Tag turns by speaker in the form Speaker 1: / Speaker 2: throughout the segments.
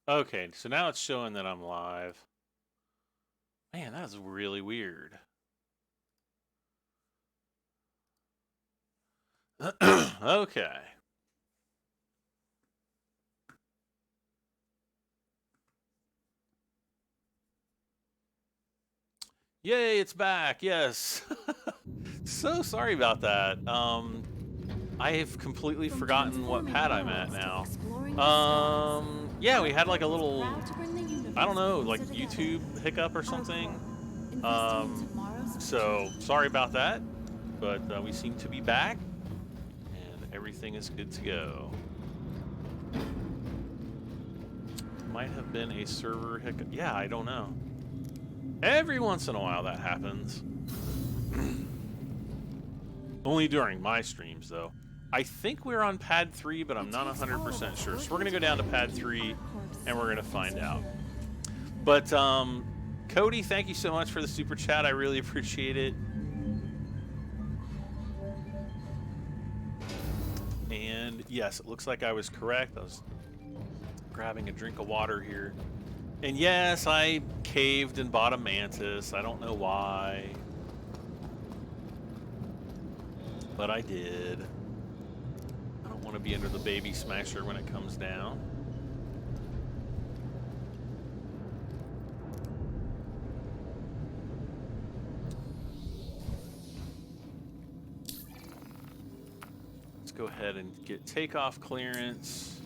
Speaker 1: Okay, so now it's showing that I'm live. Man, that is really weird. Okay. Yay, it's back. Yes. So sorry about that. I have completely forgotten what pad I'm at now. Yeah, we had like a little, I don't know, like YouTube hiccup or something. So sorry about that, but we seem to be back and everything is good to go. Might have been a server hiccup. Yeah, I don't know. Every once in a while that happens. Only during my streams, though. I think we're on pad 3, but I'm not 100% sure. So we're going to go down to pad 3, and we're going to find out. But, Cody, thank you so much for the super chat. I really appreciate it. And, yes, it looks like I was correct. I was grabbing a drink of water here. And, yes, I caved and bought a Mantis. I don't know why. But I did. I don't want to be under the baby smasher when it comes down. Let's go ahead and get takeoff clearance.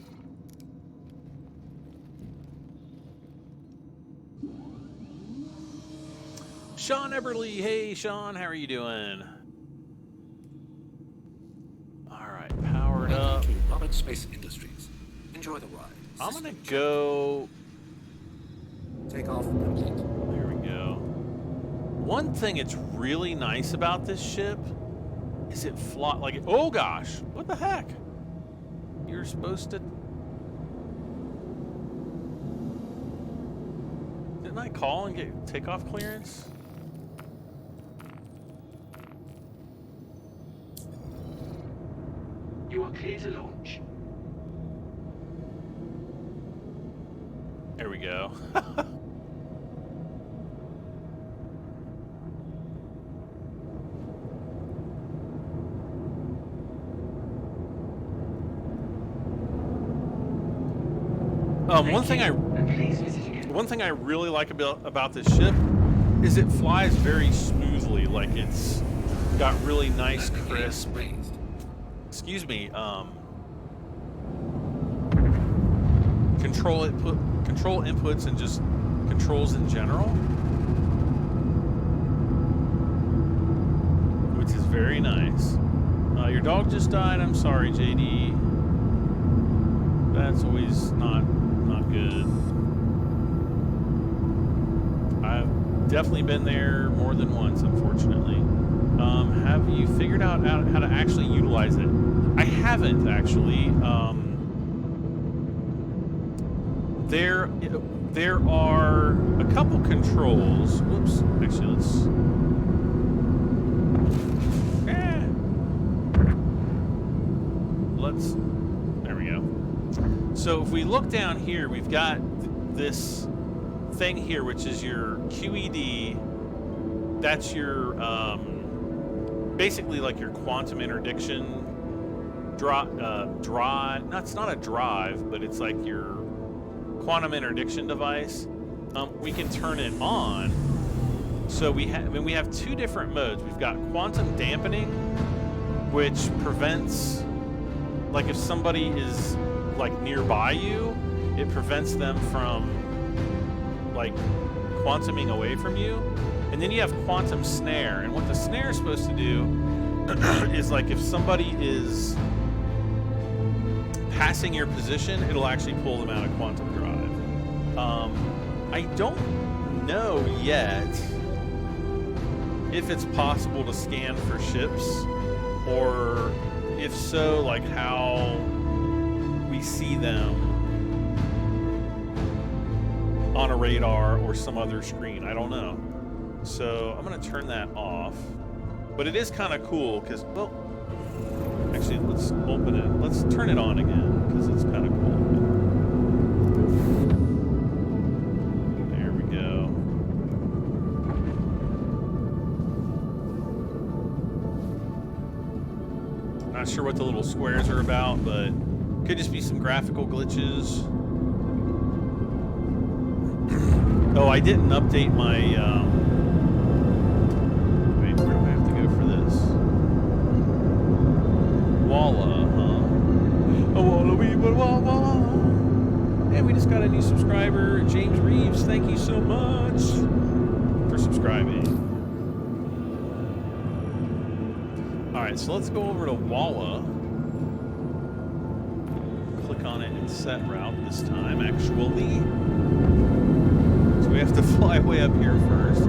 Speaker 1: Sean Eberly, hey Sean, how are you doing? Up.
Speaker 2: Robert Space Industries. Enjoy the ride.
Speaker 1: I'm gonna go.
Speaker 2: Take off complete.
Speaker 1: There we go. One thing that's really nice about this ship is it fly like it, oh gosh, what the heck? You're supposed to. Didn't I call and get takeoff clearance?
Speaker 3: You are clear to launch.
Speaker 1: There we go. One thing I really like about this ship is it flies very smoothly. Like it's got really nice crisp. Excuse me, control inputs and just controls in general, which is very nice. Your dog just died. I'm sorry, JD. That's always not good. I've definitely been there more than once, unfortunately. Have you figured out how to actually utilize it? I haven't actually. There are a couple controls. Whoops. Actually, let's. There we go. So if we look down here, we've got this thing here, which is your QED. That's your basically like your quantum interdiction drive. No, it's not a drive, but it's like your quantum interdiction device. We can turn it on. So we have two different modes. We've got quantum dampening, which prevents, like if somebody is like nearby you, it prevents them from like quantuming away from you. And then you have quantum snare, and what the snare is supposed to do is like if somebody is passing your position, it'll actually pull them out of quantum drive. I don't know yet if it's possible to scan for ships, or if so, like how we see them on a radar or some other screen. I don't know. So I'm going to turn that off. But it is kind of cool because, well, actually, let's open it. Let's turn it on again because it's kind of cool. Not sure what the little squares are about, but could just be some graphical glitches. Oh, I didn't update my, wait, where do I have to go for this? Walla, huh? Oh, Walla, wee, Walla. And we just got a new subscriber, James Reeves. Thank you so much for subscribing. Alright, so let's go over to Walla. Click on it and set route this time, actually. So we have to fly way up here first.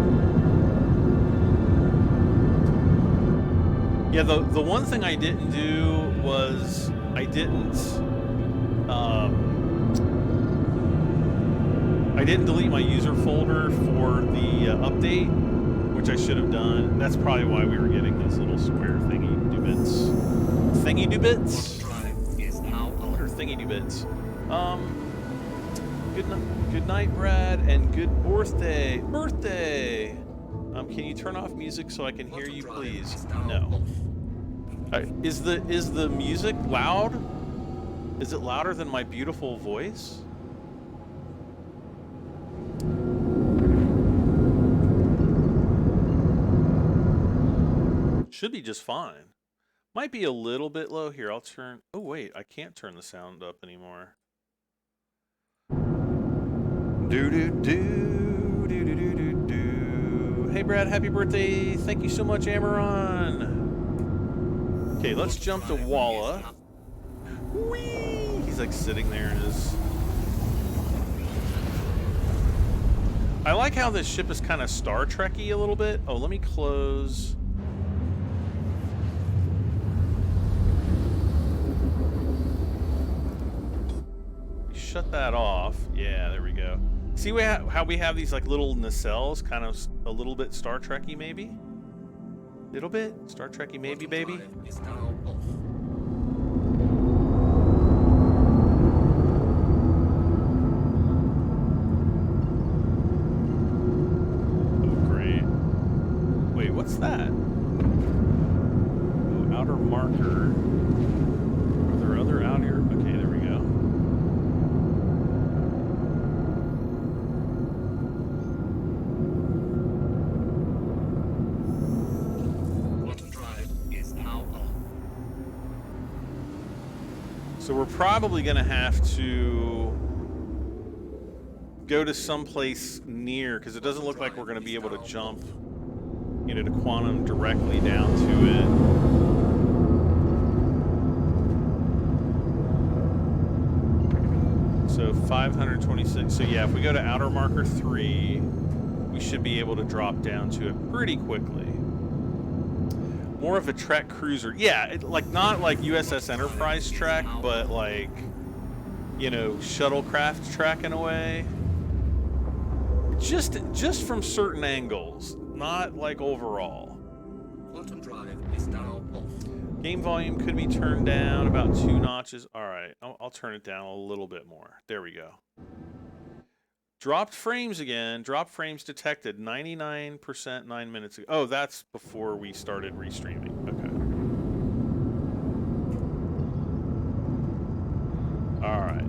Speaker 1: Yeah, the one thing I didn't do was I didn't delete my user folder for the update, which I should have done. That's probably why we were getting these little square thingy-do-bits. Thingy-do-bits? What are thingy-do-bits? Good night, Brad, and good birthday. Birthday! Can you turn off music so I can hear you, please? No. Is the music loud? Is it louder than my beautiful voice? Should be just fine. Might be a little bit low here. I'll turn... Oh, wait. I can't turn the sound up anymore. Do-do-do. Hey, Brad. Happy birthday. Thank you so much, Amaron. Okay, let's jump to Walla. Whee! He's like sitting there in his... I like how this ship is kind of Star Trek-y a little bit. Oh, let me close... Shut that off. Yeah, there we go. See how we have these like little nacelles, kind of a little bit Star Trek-y maybe? Little bit? Star Trek-y maybe, baby? Oh, great. Wait, what's that? Oh, outer marker. Are there other outer? Okay, there we go. So we're probably going to have to go to someplace near, because it doesn't look like we're going to be able to jump, you know, to quantum directly down to it. So 526. So yeah, if we go to outer marker 3, we should be able to drop down to it pretty quickly. More of a Trek cruiser. Yeah, like not like USS Enterprise Trek, but like, you know, shuttlecraft Trek in a way. Just from certain angles, not like overall.
Speaker 2: Quantum drive is now off.
Speaker 1: Game volume could be turned down about 2 notches. All right, I'll turn it down a little bit more. There we go. Dropped frames again. Drop frames detected. 99% 9 minutes ago. Oh, that's before we started restreaming. Okay. All right.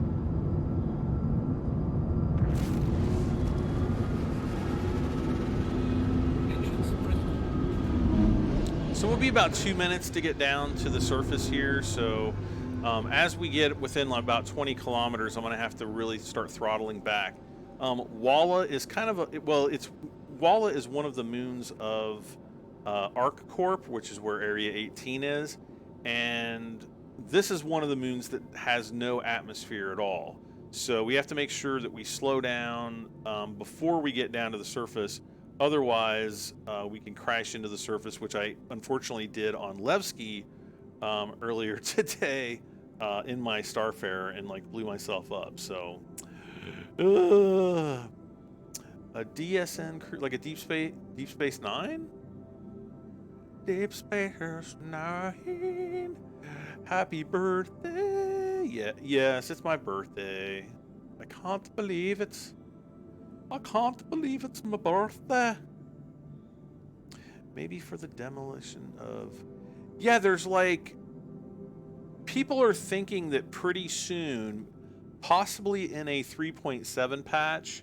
Speaker 1: So we'll be about 2 minutes to get down to the surface here. So as we get within about 20 kilometers, I'm going to have to really start throttling back. Walla is kind of a, Walla is one of the moons of Arc Corp, which is where Area 18 is, and this is one of the moons that has no atmosphere at all. So we have to make sure that we slow down before we get down to the surface. Otherwise, we can crash into the surface, which I unfortunately did on Levski earlier today in my Starfarer and like blew myself up. So. A DSN crew, like a Deep Space Nine? Deep Space Nine. Happy birthday. Yeah, yes, it's my birthday. I can't believe it. I can't believe it's my birthday. Maybe for the demolition of... Yeah, there's like people are thinking that pretty soon, possibly in a 3.7 patch,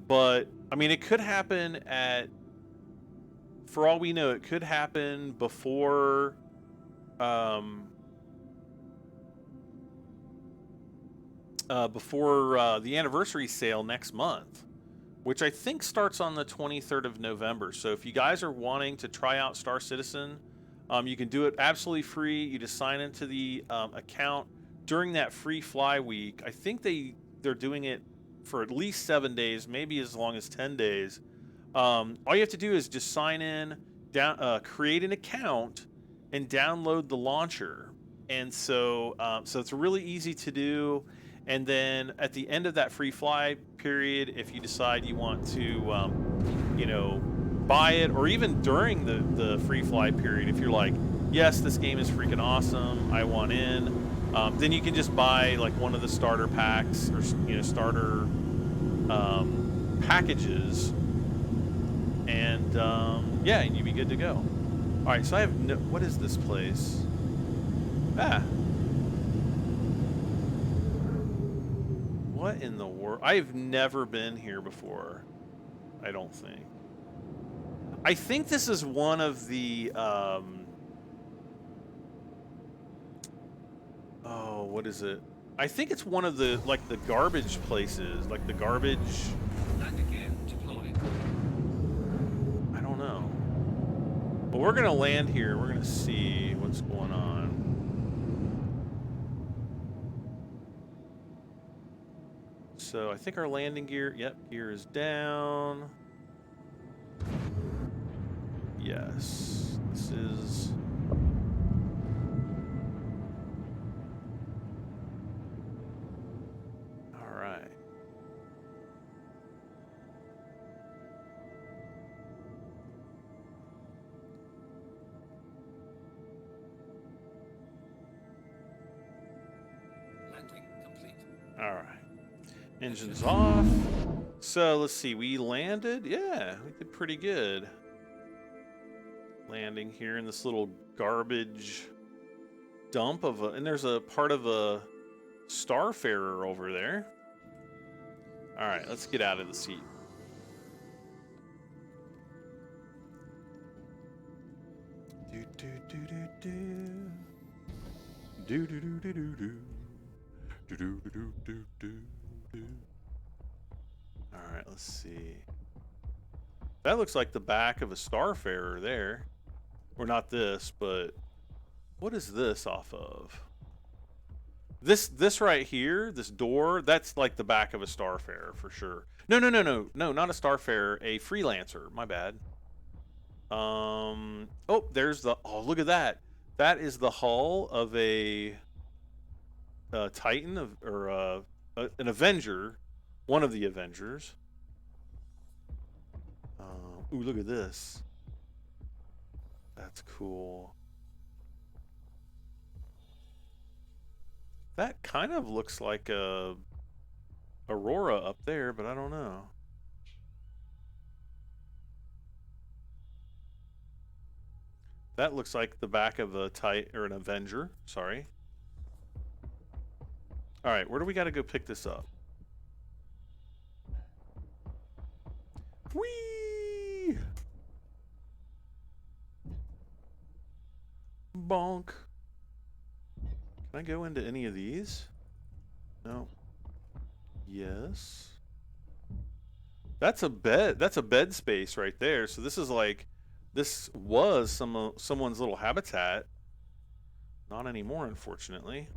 Speaker 1: but I mean, it could happen at, for all we know, it could happen before the anniversary sale next month, which I think starts on the 23rd of November. So if you guys are wanting to try out Star Citizen, you can do it absolutely free. You just sign into the account during that free fly week. I think they're doing it for at least 7 days, maybe as long as 10 days. All you have to do is just sign in, create an account, and download the launcher. And so it's really easy to do. And then at the end of that free fly period, if you decide you want to, buy it, or even during the free fly period, if you're like, yes, this game is freaking awesome, I want in, then you can just buy like one of the starter packs or starter packages, and yeah, and you'd be good to go. All right, so I have no. What is this place? What in the world? I've never been here before. I don't think. I think this is one of the. Oh, what is it? I think it's one of the the garbage places, like the garbage.
Speaker 2: And again deployed.
Speaker 1: I don't know. But we're gonna land here. We're gonna see what's going on. So I think our landing gear, yep, gear is down. Yes, this is. All right.
Speaker 2: Landing complete.
Speaker 1: All right. Engines off. So let's see, we landed. Yeah, we did pretty good. Landing here in this little garbage dump of and there's a part of a Starfarer over there. All right, let's get out of the seat. Do do do do do. Do do do do do do. Do do do do do do. All right, let's see. That looks like the back of a Starfarer there. Or not this, but what is this off of? This right here, this door, that's like the back of a Starfarer for sure. No, not a Starfarer, a Freelancer. My bad. Oh, there's the. Oh, look at that. That is the hull of a Titan or an Avenger, one of the Avengers. Ooh, look at this. That's cool. That kind of looks like a Aurora up there, but I don't know. That looks like the back of a Titan or an Avenger. Sorry. All right, where do we got to go pick this up? Whee! Bonk. Can I go into any of these? No. Yes. That's a bed. That's a bed space right there. So this is like, this was someone's little habitat. Not anymore, unfortunately.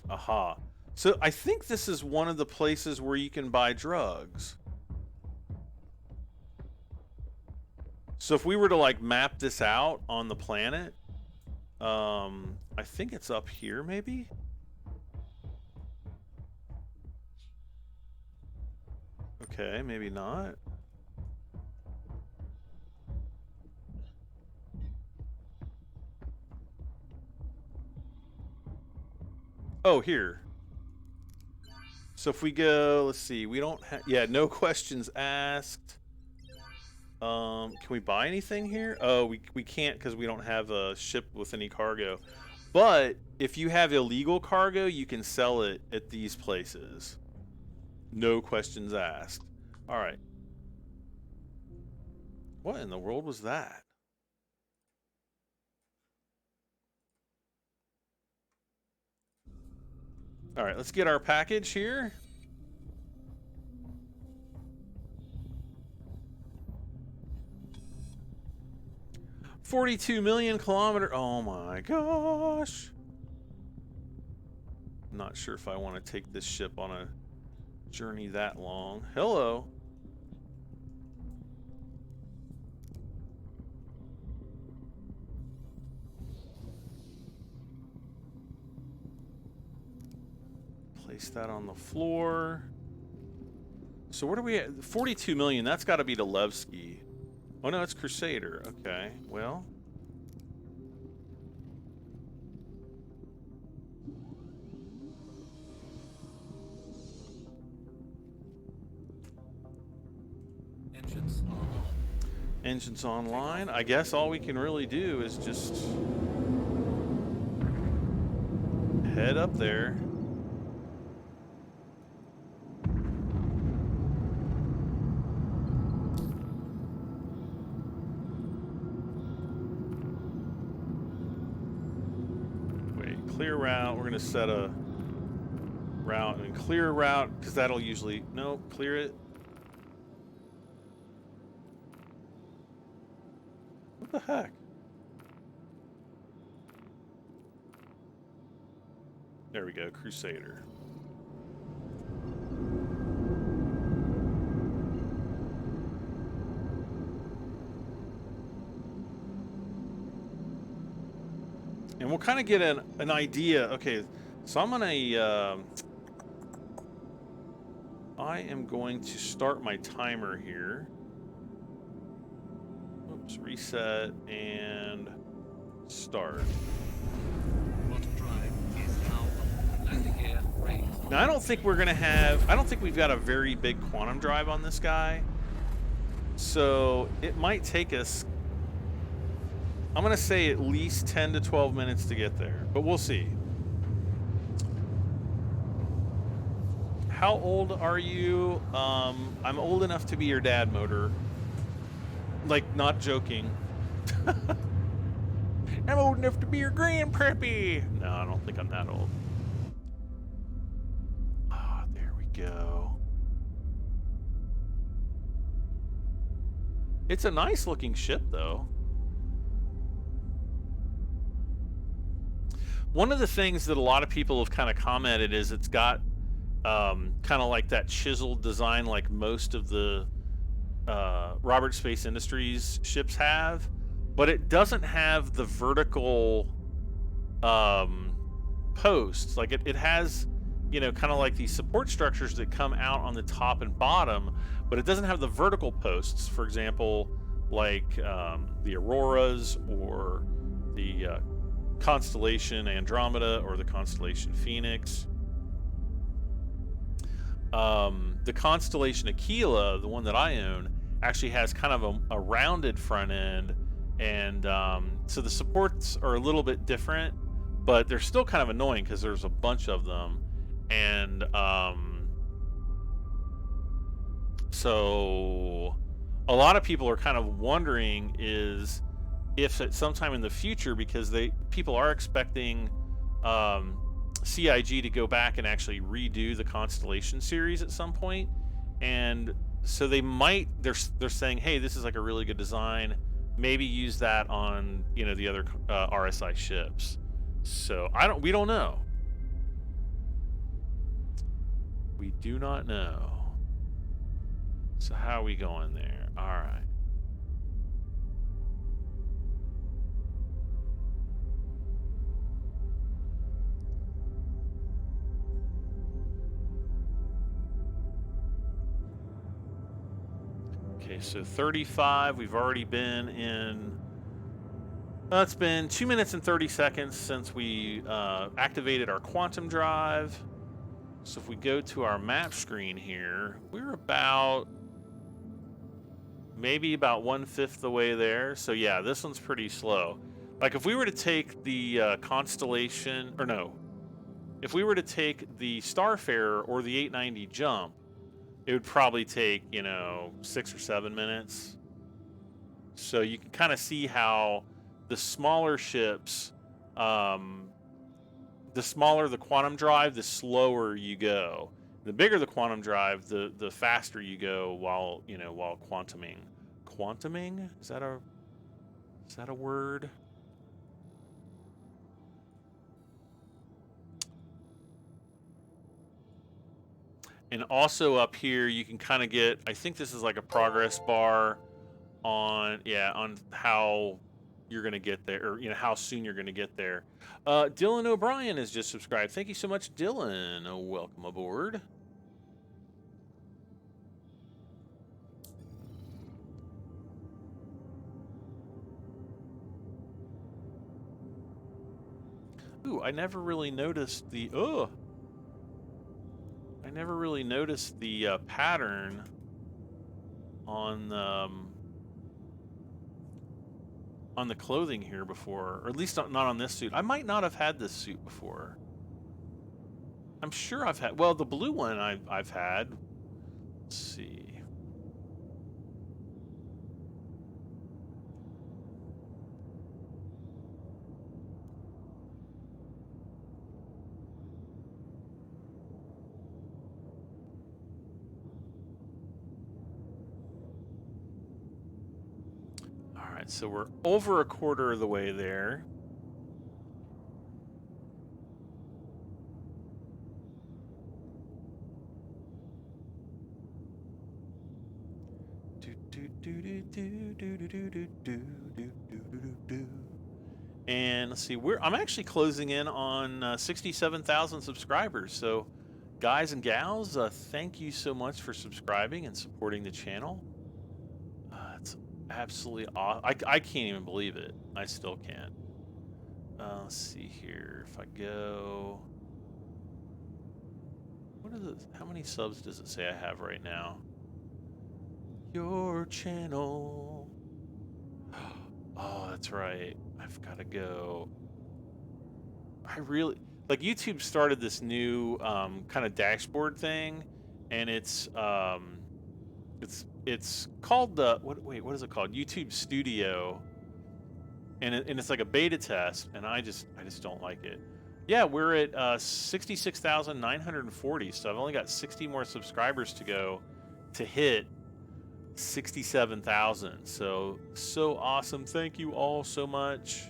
Speaker 1: Aha. So I think this is one of the places where you can buy drugs. So if we were to like map this out on the planet, I think it's up here maybe? Okay, maybe not. Oh, here. So if we go, let's see, we don't have, yeah, no questions asked. Can we buy anything here? Oh, we can't because we don't have a ship with any cargo. But if you have illegal cargo, you can sell it at these places. No questions asked. All right. What in the world was that? All right, let's get our package here. $42 million kilometers. Oh my gosh. Not sure if I want to take this ship on a journey that long. Hello. Place that on the floor. So what are we at? 42 million. That's got to be the Levski. Oh no, it's Crusader. Okay, well.
Speaker 2: Engines on.
Speaker 1: Engines online. I guess all we can really do is just head up there. Clear route. We're going to set a route and clear route because that'll usually... No, clear it. What the heck? There we go, Crusader. And we'll kind of get an idea. Okay, so I'm gonna I am going to start my timer here. Oops, reset and start.
Speaker 2: Quantum drive is now on. Landing gear raised.
Speaker 1: Now I don't think we're gonna have. I don't think we've got a very big quantum drive on this guy, so it might take us. I'm going to say at least 10 to 12 minutes to get there, but we'll see. How old are you? I'm old enough to be your dad, Motor. Like, not joking. I'm old enough to be your grandpappy. No, I don't think I'm that old. Ah, there we go. It's a nice looking ship, though. One of the things that a lot of people have kind of commented is it's got kind of like that chiseled design like most of the Robert Space Industries ships have, but it doesn't have the vertical posts. Like it has, you know, kind of like these support structures that come out on the top and bottom, but it doesn't have the vertical posts, for example, like the Auroras or the Constellation Andromeda or the Constellation Phoenix. The Constellation Aquila, the one that I own, actually has kind of a rounded front end, and so the supports are a little bit different, but they're still kind of annoying because there's a bunch of them, and so a lot of people are kind of wondering is if at some time in the future, because people are expecting CIG to go back and actually redo the Constellation series at some point, and so they might they're saying, hey, this is like a really good design, maybe use that on, you know, the other RSI ships. So we don't know. We do not know. So how are we going there? All right. Okay, so 35, we've already been in... it's been 2 minutes and 30 seconds since we activated our quantum drive. So if we go to our map screen here, we're about maybe about 1/5 the way there. So yeah, this one's pretty slow. Like if we were to take the Constellation, or no, if we were to take the Starfarer or the 890 Jump, it would probably take, you know, 6 or 7 minutes. So you can kind of see how the smaller ships, the smaller the quantum drive, the slower you go. The bigger the quantum drive, the faster you go while, you know, while quantuming. Quantuming? Is that a word? And also up here, you can kind of get, I think this is like a progress bar on, yeah, on how you're going to get there, or, you know, how soon you're going to get there. Dylan O'Brien has just subscribed. Thank you so much, Dylan. Welcome aboard. Ooh, I never really noticed the, I never really noticed the pattern on the clothing here before, or at least not on this suit. I might not have had this suit before. I'm sure I've had, well, the blue one I've had. Let's see. All right, so we're over a quarter of the way there. And let's see, I'm actually closing in on 67,000 subscribers. So, guys and gals, thank you so much for subscribing and supporting the channel. It's absolutely awesome. I can't even believe it. I still can't. Let's see here. If I go, what is it? How many subs does it say I have right now? Your channel. Oh, that's right. I've got to go. I really like YouTube started this new kind of dashboard thing, and it's called the what is it called? YouTube Studio, and it's like a beta test, and I just don't like it. Yeah, we're at 66,940, so I've only got 60 more subscribers to go to hit 67,000. So awesome. Thank you all so much.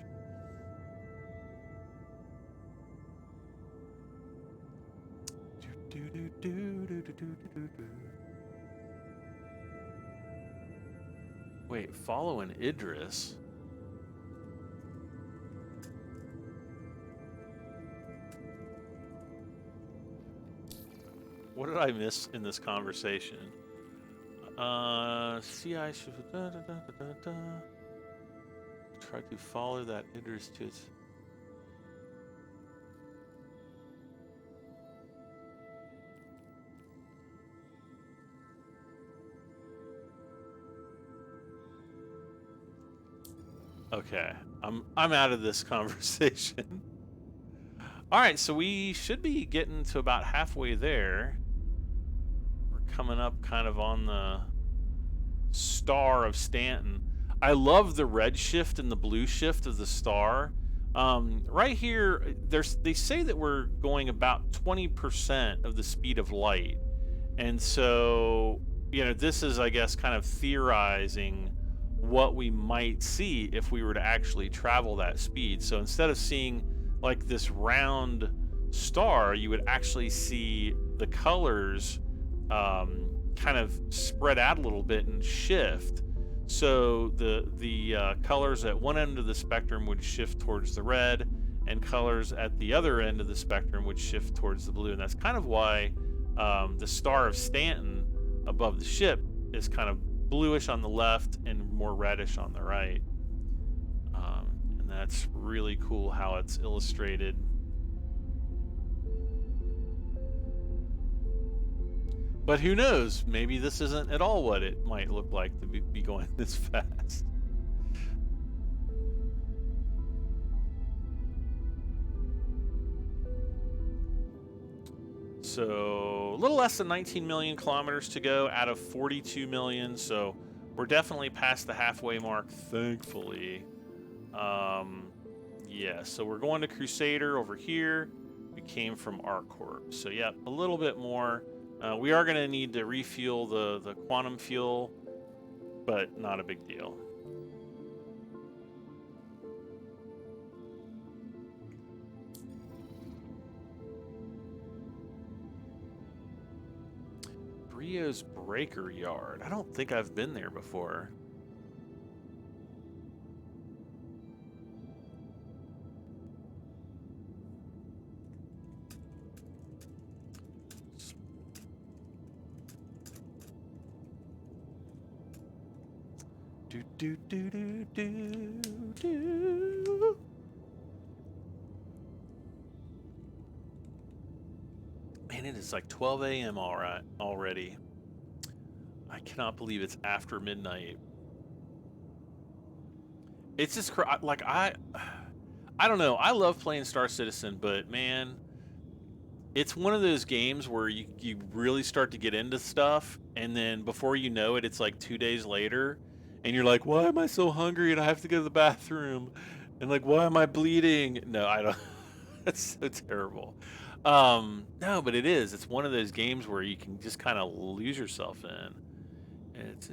Speaker 1: Wait, following Idris. What did I miss in this conversation? CI should try to follow that Idris to its. Okay, I'm out of this conversation. All right, so we should be getting to about halfway there. We're coming up kind of on the star of Stanton. I love the red shift and the blue shift of the star. Right here, they say that we're going about 20% of the speed of light. And so, you know, this is, I guess, kind of theorizing what we might see if we were to actually travel that speed. So instead of seeing like this round star, you would actually see the colors kind of spread out a little bit and shift. So the colors at one end of the spectrum would shift towards the red, and colors at the other end of the spectrum would shift towards the blue. And that's kind of why the Star of Stanton above the ship is kind of bluish on the left and more reddish on the right. And that's really cool how it's illustrated. But who knows? Maybe this isn't at all what it might look like to be going this fast. So a little less than 19 million kilometers to go out of 42 million. So we're definitely past the halfway mark, thankfully. Yeah, so we're going to Crusader over here. We came from ArcCorp. So yeah, a little bit more. We are going to need to refuel the quantum fuel, but not a big deal. Brio's Breaker Yard. I don't think I've been there before. Do. Man, it is like 12 a.m. already. I cannot believe it's after midnight. It's just like I don't know. I love playing Star Citizen, but man, it's one of those games where you really start to get into stuff, and then before you know it, it's like 2 days later, and you're like, why am I so hungry and I have to go to the bathroom? And like, why am I bleeding? No, I don't. That's so terrible. No, but it is. It's one of those games where you can just kind of lose yourself in. It's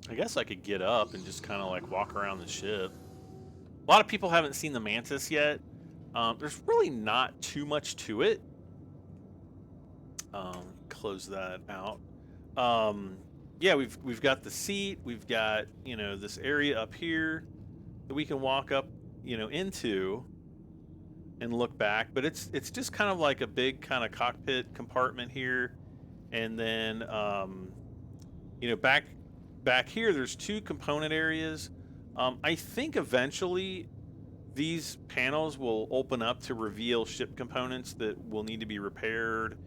Speaker 1: I guess I could get up and just kind of like walk around the ship. A lot of people haven't seen the Mantis yet. There's really not too much to it. Close that out. Yeah, we've got the seat. We've got, you know, this area up here that we can walk up, you know, into and look back. But it's just kind of like a big kind of cockpit compartment here, and then you know, back here there's two component areas. I think eventually these panels will open up to reveal ship components that will need to be repaired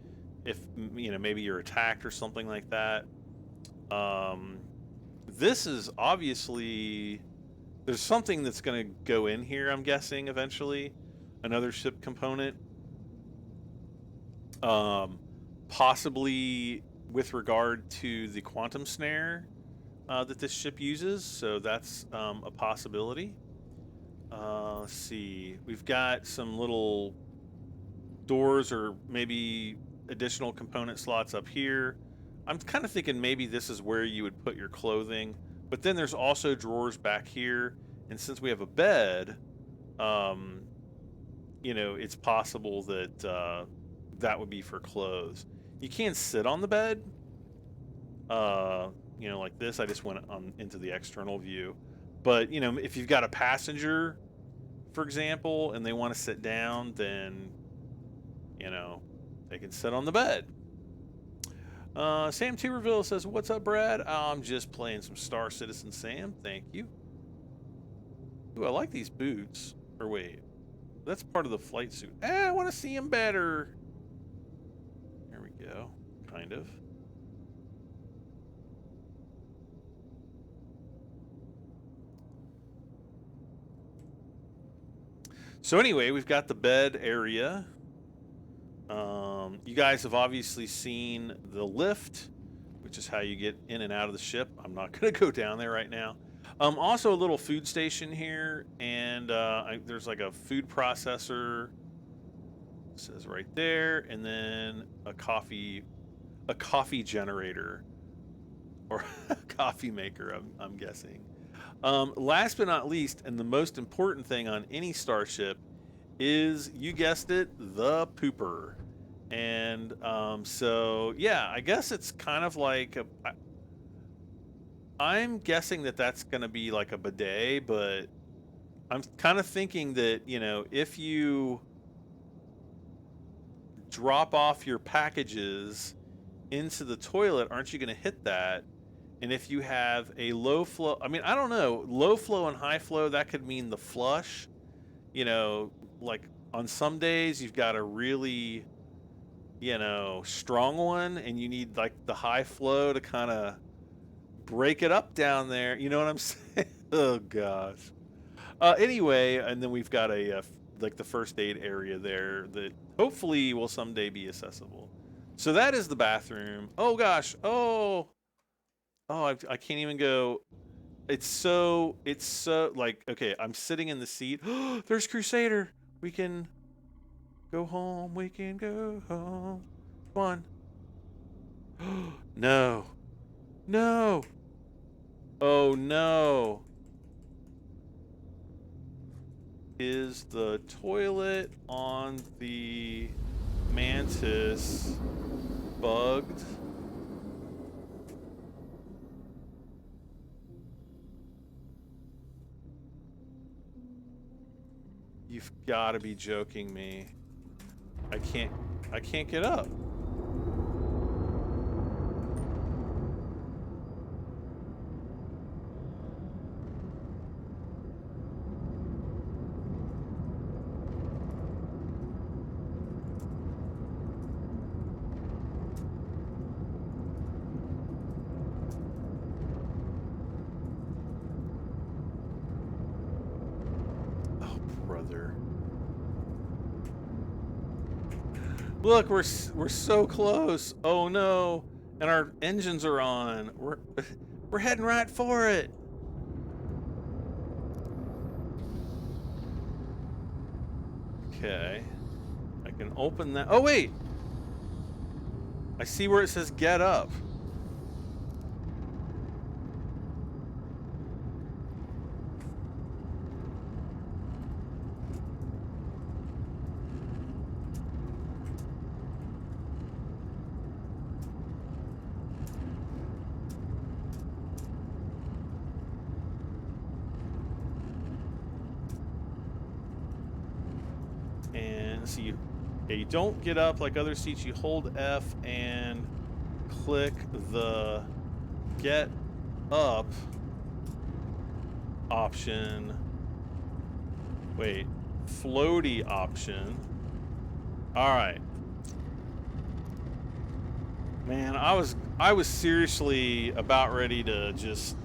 Speaker 1: if, you know, maybe you're attacked or something like that. This is obviously, there's something that's going to go in here, I'm guessing, eventually. Another ship component. Possibly with regard to the quantum snare that this ship uses, so that's a possibility. Let's see, we've got some little doors or maybe additional component slots up here. I'm kind of thinking maybe this is where you would put your clothing, but then there's also drawers back here, and since we have a bed, you know, it's possible that that would be for clothes. You can't sit on the bed, you know, like this. I just went on into the external view, but you know, if you've got a passenger, for example, and they want to sit down, then, you know, they can sit on the bed. Sam Tuberville says, what's up, Brad? I'm just playing some Star Citizen, Sam. Thank you. Ooh, I like these boots. Or wait, that's part of the flight suit. I want to see him better. There we go. Kind of. So anyway, we've got the bed area. You guys have obviously seen the lift, which is how you get in and out of the ship. I'm not going to go down there right now. Also a little food station here, and there's like a food processor. It says right there, and then a coffee generator. or coffee maker, I'm guessing. Last but not least, and the most important thing on any starship is, you guessed it, the pooper. And so yeah, I guess it's kind of like I'm guessing that that's going to be like a bidet, but I'm kind of thinking that, you know, if you drop off your packages into the toilet, aren't you going to hit that? And if you have a low flow, I mean, I don't know, low flow and high flow, that could mean the flush. You know, like on some days you've got a really, you know, strong one, and you need like the high flow to kind of break it up down there. You know what I'm saying? Oh gosh. Anyway, and then we've got a like the first aid area there that hopefully will someday be accessible. So that is the bathroom. Oh gosh. Oh, I can't even go. It's so like, okay, I'm sitting in the seat. There's Crusader. We can go home. We can go home. Come on. No. No. Oh no. Is the toilet on the Mantis bugged? You've got to be joking me. I can't get up. Look, we're so close. Oh no. And our engines are on. We're heading right for it. Okay. I can open that. Oh wait. I see where it says get up. So you don't get up like other seats. You hold F and click the get up option. Wait, floaty option. All right. Man, I was seriously about ready to just,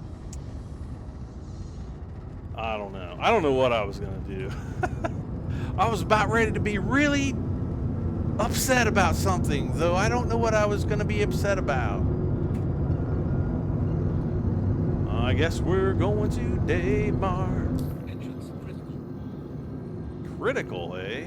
Speaker 1: I don't know what I was gonna do. I was about ready to be really upset about something, though I don't know what I was going to be upset about. I guess we're going to Daymar.
Speaker 2: Engines critical.
Speaker 1: Critical, eh?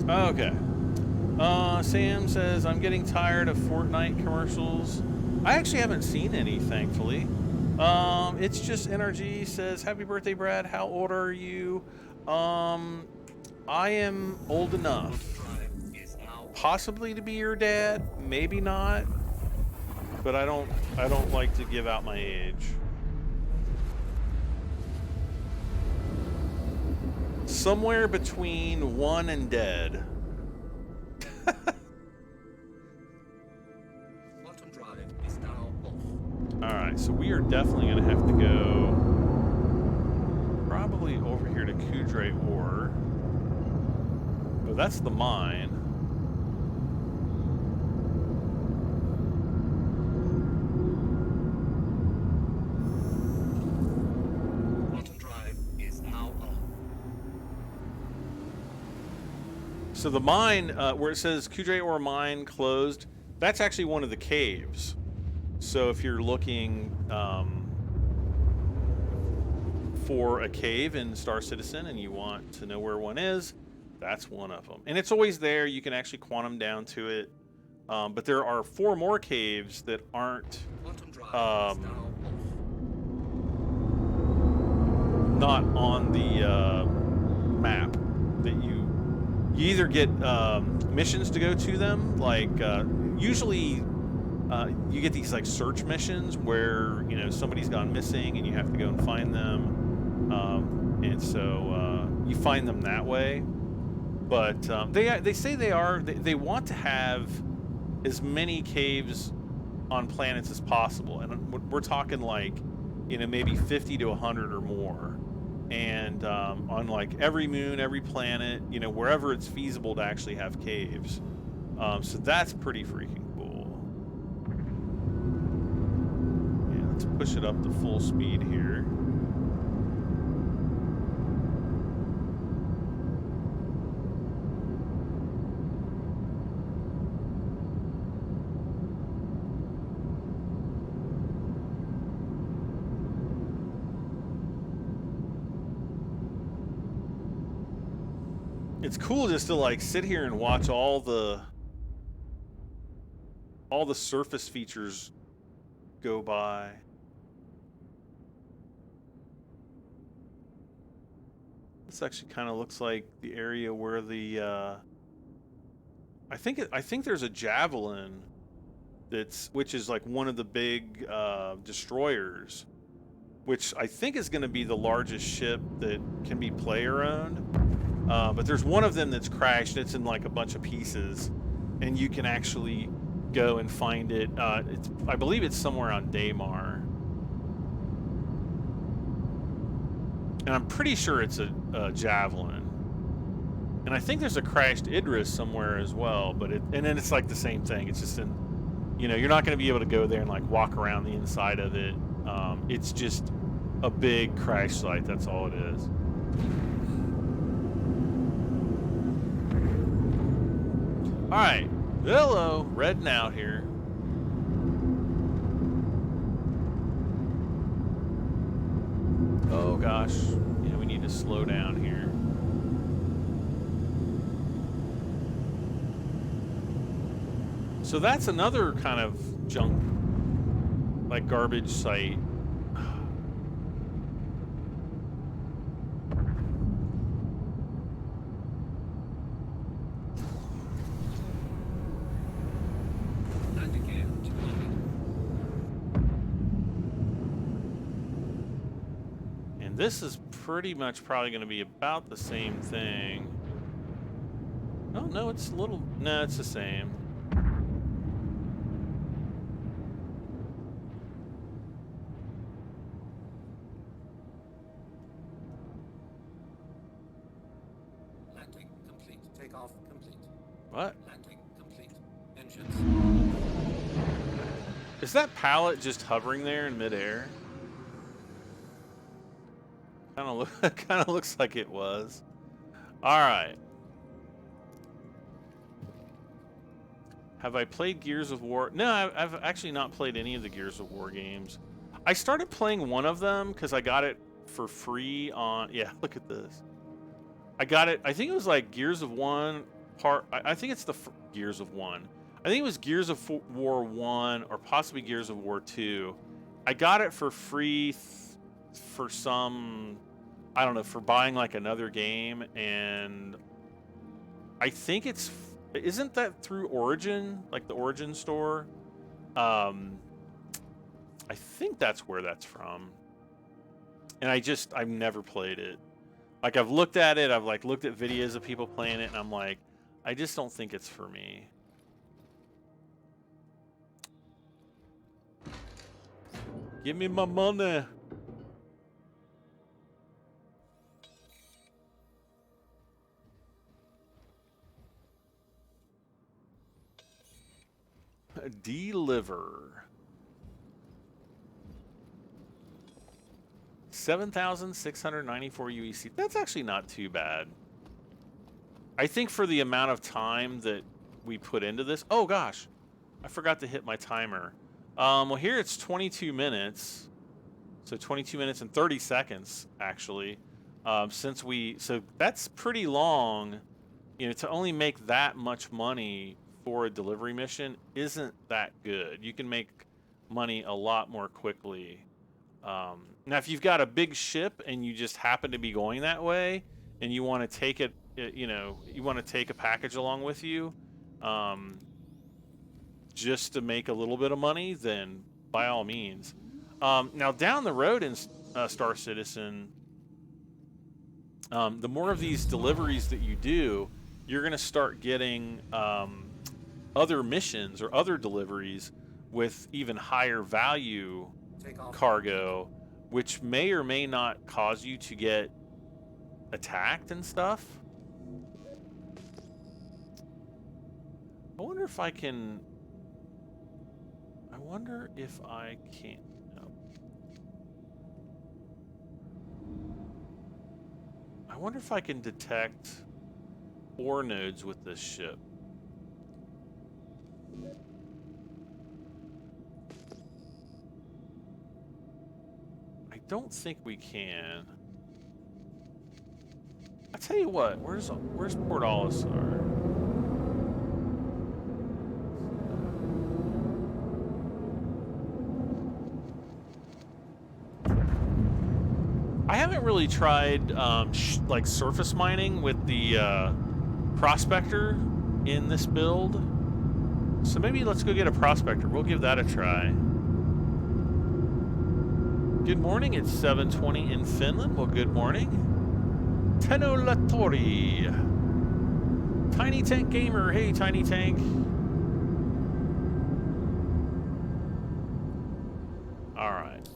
Speaker 1: Okay. Sam says, I'm getting tired of Fortnite commercials. I actually haven't seen any, thankfully. It's just NRG says, happy birthday, Brad. How old are you? I am old enough. Possibly to be your dad, maybe not. But I don't like to give out my age. Somewhere between 1 and dead. Alright, so we are definitely going to have to go probably over here to Kudre Ore. Oh, that's the mine.
Speaker 2: Bottom drive is now on.
Speaker 1: So the mine, where it says Kudre Ore Mine closed, that's actually one of the caves. So if you're looking for a cave in Star Citizen and you want to know where one is, that's one of them. And it's always there. You can actually quantum down to it. But there are 4 more caves that aren't not on the map. That you either get missions to go to them, like usually you get these like search missions where somebody's gone missing and you have to go and find them, and so you find them that way. But they say they want to have as many caves on planets as possible, and we're talking like maybe 50 to 100 or more, and on like every moon, every planet, wherever it's feasible to actually have caves. So that's pretty freaking cool. Yeah, let's push it up to full speed here. It's cool just to like sit here and watch all the surface features go by. This actually kind of looks like the area where the I think there's a Javelin which is like one of the big destroyers, which I think is going to be the largest ship that can be player owned. But there's one of them that's crashed. It's in like a bunch of pieces, and you can actually go and find it. I believe it's somewhere on Daymar, and I'm pretty sure it's a Javelin. And I think there's a crashed Idris somewhere as well. And then it's like the same thing. It's just you're not going to be able to go there and like walk around the inside of it. It's just a big crash site. That's all it is. All right, hello, redding out here. Oh gosh, yeah, we need to slow down here. So that's another kind of junk, like garbage site. This is pretty much probably going to be about the same thing. Oh, no, it's a little... No, it's the same.
Speaker 2: Landing complete. Takeoff complete.
Speaker 1: What?
Speaker 2: Landing complete. Engines.
Speaker 1: Is that pallet just hovering there in midair? Kind of looks like it was. All right. Have I played Gears of War? No, I've actually not played any of the Gears of War games. I started playing one of them because I got it for free on... Yeah, look at this. I got it... I think it was like Gears of One part... I think it's the Gears of One. I think it was Gears of War 1 or possibly Gears of War 2. I got it for free for some... I don't know, for buying like another game, and I think isn't that through Origin, like the Origin store? I think that's where that's from. And I've never played it. Like I've looked at it, I've like looked at videos of people playing it, and I'm like, I just don't think it's for me. Give me my money. Deliver. 7,694 UEC. That's actually not too bad. I think for the amount of time that we put into this. Oh gosh, I forgot to hit my timer. Well, here it's 22 minutes. So 22 minutes and 30 seconds, actually. So that's pretty long. You know, to only make that much money for a delivery mission isn't that good. You can make money a lot more quickly. Now, if you've got a big ship and you just happen to be going that way, and you want to take it, you know, you want to take a package along with you, just to make a little bit of money, then by all means. Now, down the road in Star Citizen, the more of these deliveries that you do, you're going to start getting other missions or other deliveries with even higher value cargo, which may or may not cause you to get attacked and stuff. I wonder if I can... No. I wonder if I can detect ore nodes with this ship. I don't think we can. I tell you what, where's Port Olisar? I haven't really tried like surface mining with the prospector in this build, so maybe let's go get a prospector. We'll give that a try. Good morning, it's 7:20 in Finland. Well, good morning. Tenolatori. Tiny Tank Gamer, hey Tiny Tank. Alright.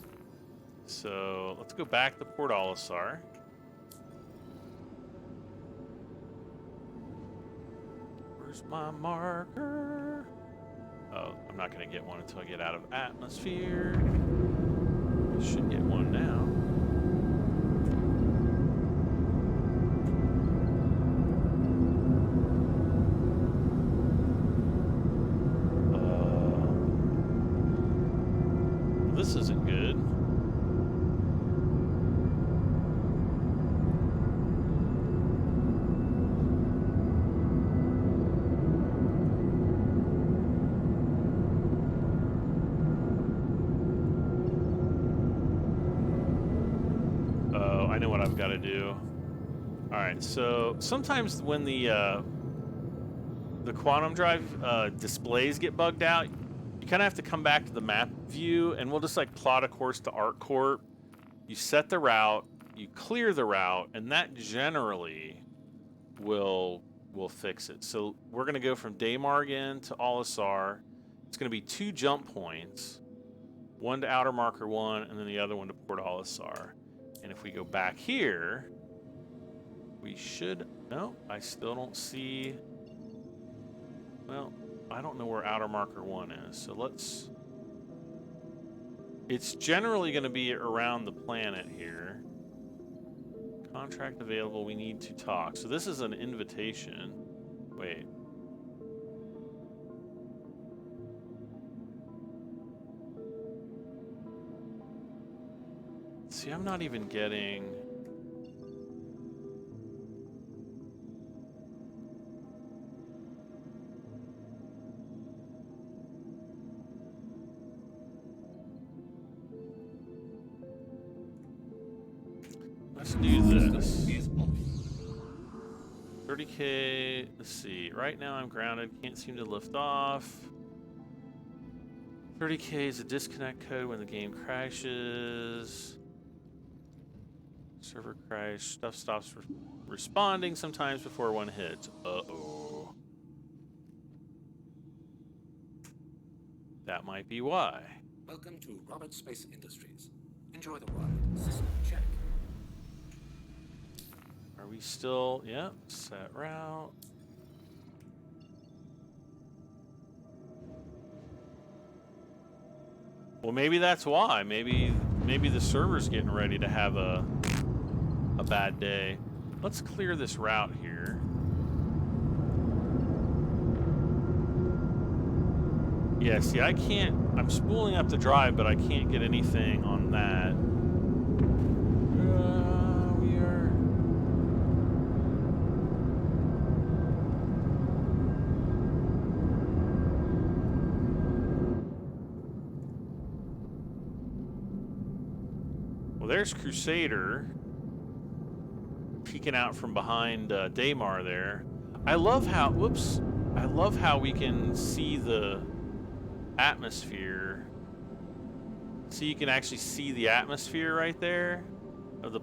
Speaker 1: So let's go back to Port Olisar. Where's my marker? Oh, I'm not going to get one until I get out of atmosphere. I should get one now. This isn't good. Got to do. All right, so sometimes when the quantum drive displays get bugged out, you kind of have to come back to the map view, and we'll just like plot a course to ArcCorp. You set the route, you clear the route, and that generally will fix it. So we're going to go from Daymargan to Olisar. It's going to be 2 jump points, one to Outer Marker 1, and then the other one to Port Olisar. And if we go back here, we should... No, I still don't see... Well, I don't know where Outer Marker 1 is, so let's... It's generally going to be around the planet here. Contract available, we need to talk. So this is an invitation. Wait. See, I'm not even getting... Let's do this. 30K, let's see. Right now I'm grounded, can't seem to lift off. 30K is a disconnect code when the game crashes. Server crash, stuff stops responding sometimes before one hits. Uh-oh. That might be why.
Speaker 3: Welcome to Robert Space Industries. Enjoy the ride. System check.
Speaker 1: Are we still... Yep, set route. Well, maybe that's why. Maybe the server's getting ready to have a bad day. Let's clear this route here. Yeah, see, I can't... I'm spooling up the drive, but I can't get anything on that. Well, there's Crusader peeking out from behind Daymar there. I love how, whoops, I love how we can see the atmosphere. So you can actually see the atmosphere right there of the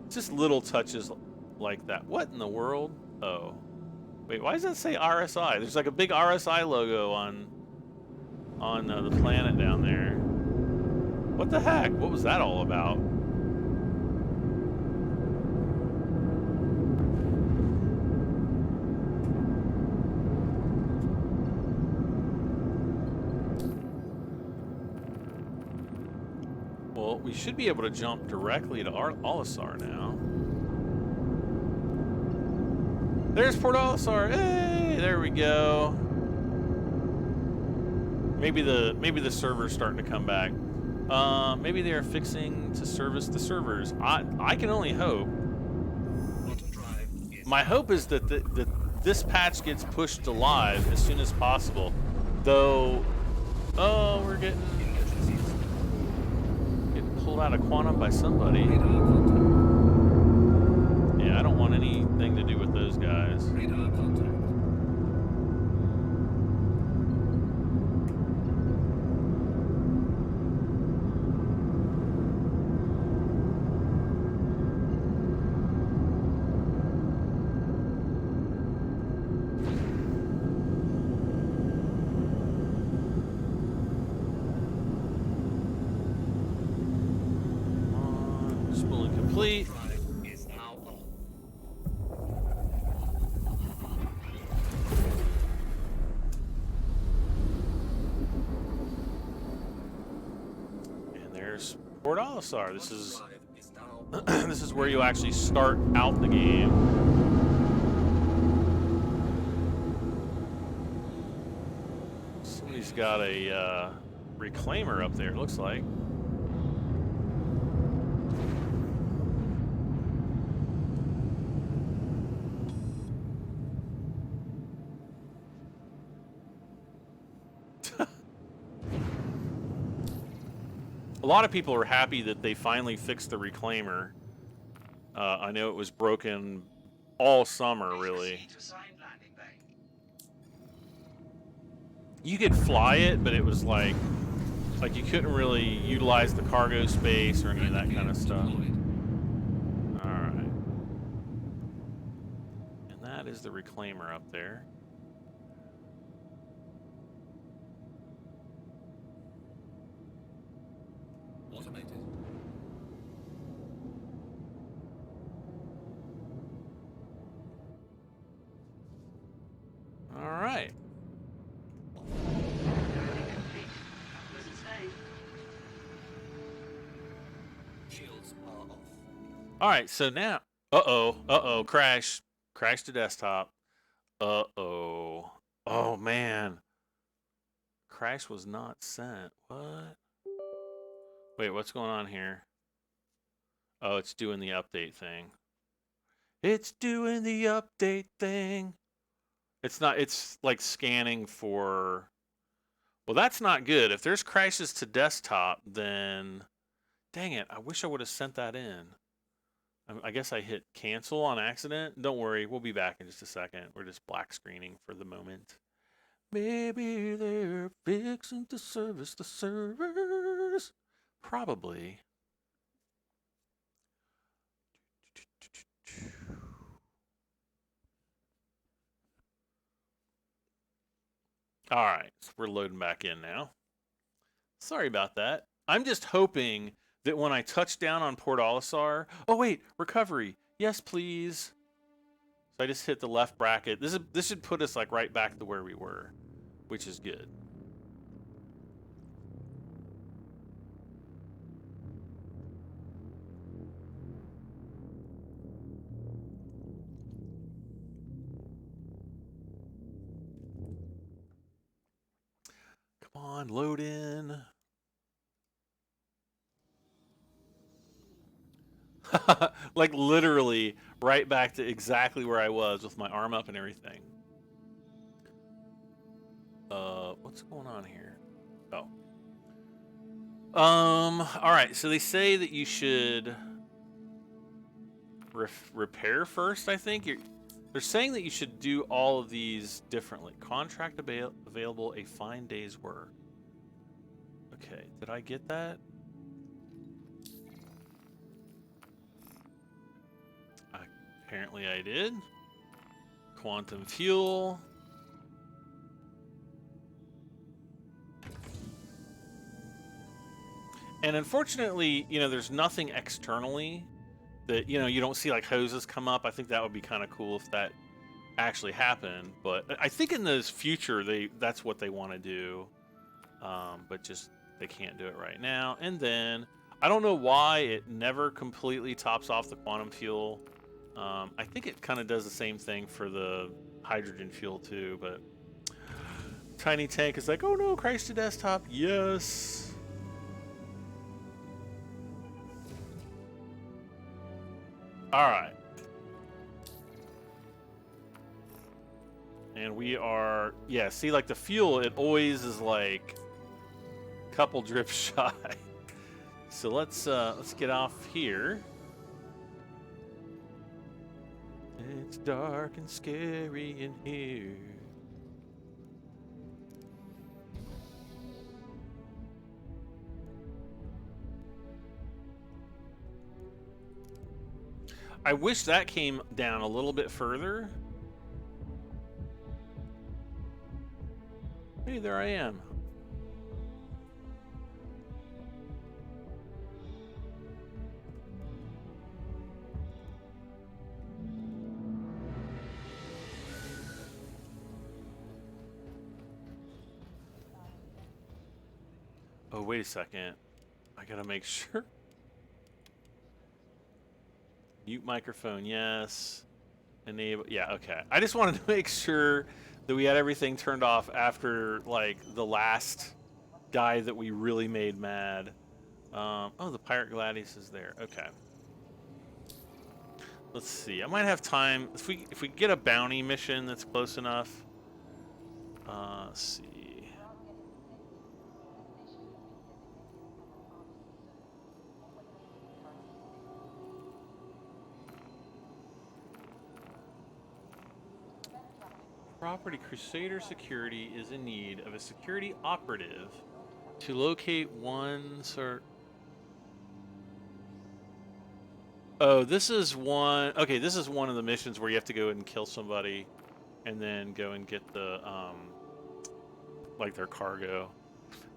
Speaker 1: just little touches like that. What in the world? Oh. Wait, why does that say RSI? There's like a big RSI logo on the planet down there. What the heck? What was that all about? Well, we should be able to jump directly to Olisar now. There's Port Olisar. Hey, there we go. Maybe the server's starting to come back. Maybe they are fixing to service the servers. I can only hope. My hope is that this patch gets pushed to live as soon as possible. Though, oh, we're getting pulled out of quantum by somebody. Yeah, I don't want anything to do with those guys.
Speaker 3: Radar contact.
Speaker 1: Spooling complete.
Speaker 2: Is now on.
Speaker 1: And there's Port Olisar. This is
Speaker 3: Drive is now
Speaker 1: this is where you actually start out the game. Somebody's got a reclaimer up there, it looks like. A lot of people are happy that they finally fixed the reclaimer. I know it was broken all summer, really. You could fly it, but it was like you couldn't really utilize the cargo space or any of that kind of stuff. All right. And that is the reclaimer up there.
Speaker 3: automated.
Speaker 1: All right.
Speaker 3: Shields are off.
Speaker 1: All right, so now, uh-oh, crash to desktop. Oh man, crash was not sent. What? Wait, what's going on here? Oh, it's doing the update thing. It's doing the update thing. It's not, it's like scanning for, well, that's not good. If there's crashes to desktop, then, dang it, I wish I would have sent that in. I guess I hit cancel on accident. Don't worry, we'll be back in just a second. We're just black screening for the moment. Maybe they're fixing to service the servers. Probably. All right, so we're loading back in now. Sorry about that. I'm just hoping that when I touch down on Port Olisar, oh wait, recovery, yes please. So I just hit the left bracket. This should put us like right back to where we were, which is good. Come on, load in. Like literally right back to exactly where I was with my arm up and everything. What's going on here? Oh. All right. So they say that you should repair first. I think they're saying that you should do all of these differently. Contract available, a fine day's work. Okay. Did I get that? Apparently I did. Quantum fuel. And unfortunately, you know, there's nothing externally that, you know, you don't see like hoses come up. I think that would be kind of cool if that actually happened. But I think in the future, that's what they want to do. But just they can't do it right now. And then I don't know why it never completely tops off the quantum fuel. I think it kind of does the same thing for the hydrogen fuel too, but Tiny Tank is like, oh no, crash to desktop. Yes. All right. And we are, yeah, see, like the fuel, it always is like a couple drips shy. So let's get off here. It's dark and scary in here. I wish that came down a little bit further. Hey, there I am. Oh, wait a second. I gotta make sure. Mute microphone, yes. Enable, yeah, okay. I just wanted to make sure that we had everything turned off after, like, the last guy that we really made mad. Oh, the Pirate Gladius is there. Okay. Let's see. I might have time. If we get a bounty mission that's close enough. Let's see. Property Crusader Security is in need of a security operative to locate one sort. Oh, this is one. Okay, this is one of the missions where you have to go and kill somebody, and then go and get the like their cargo.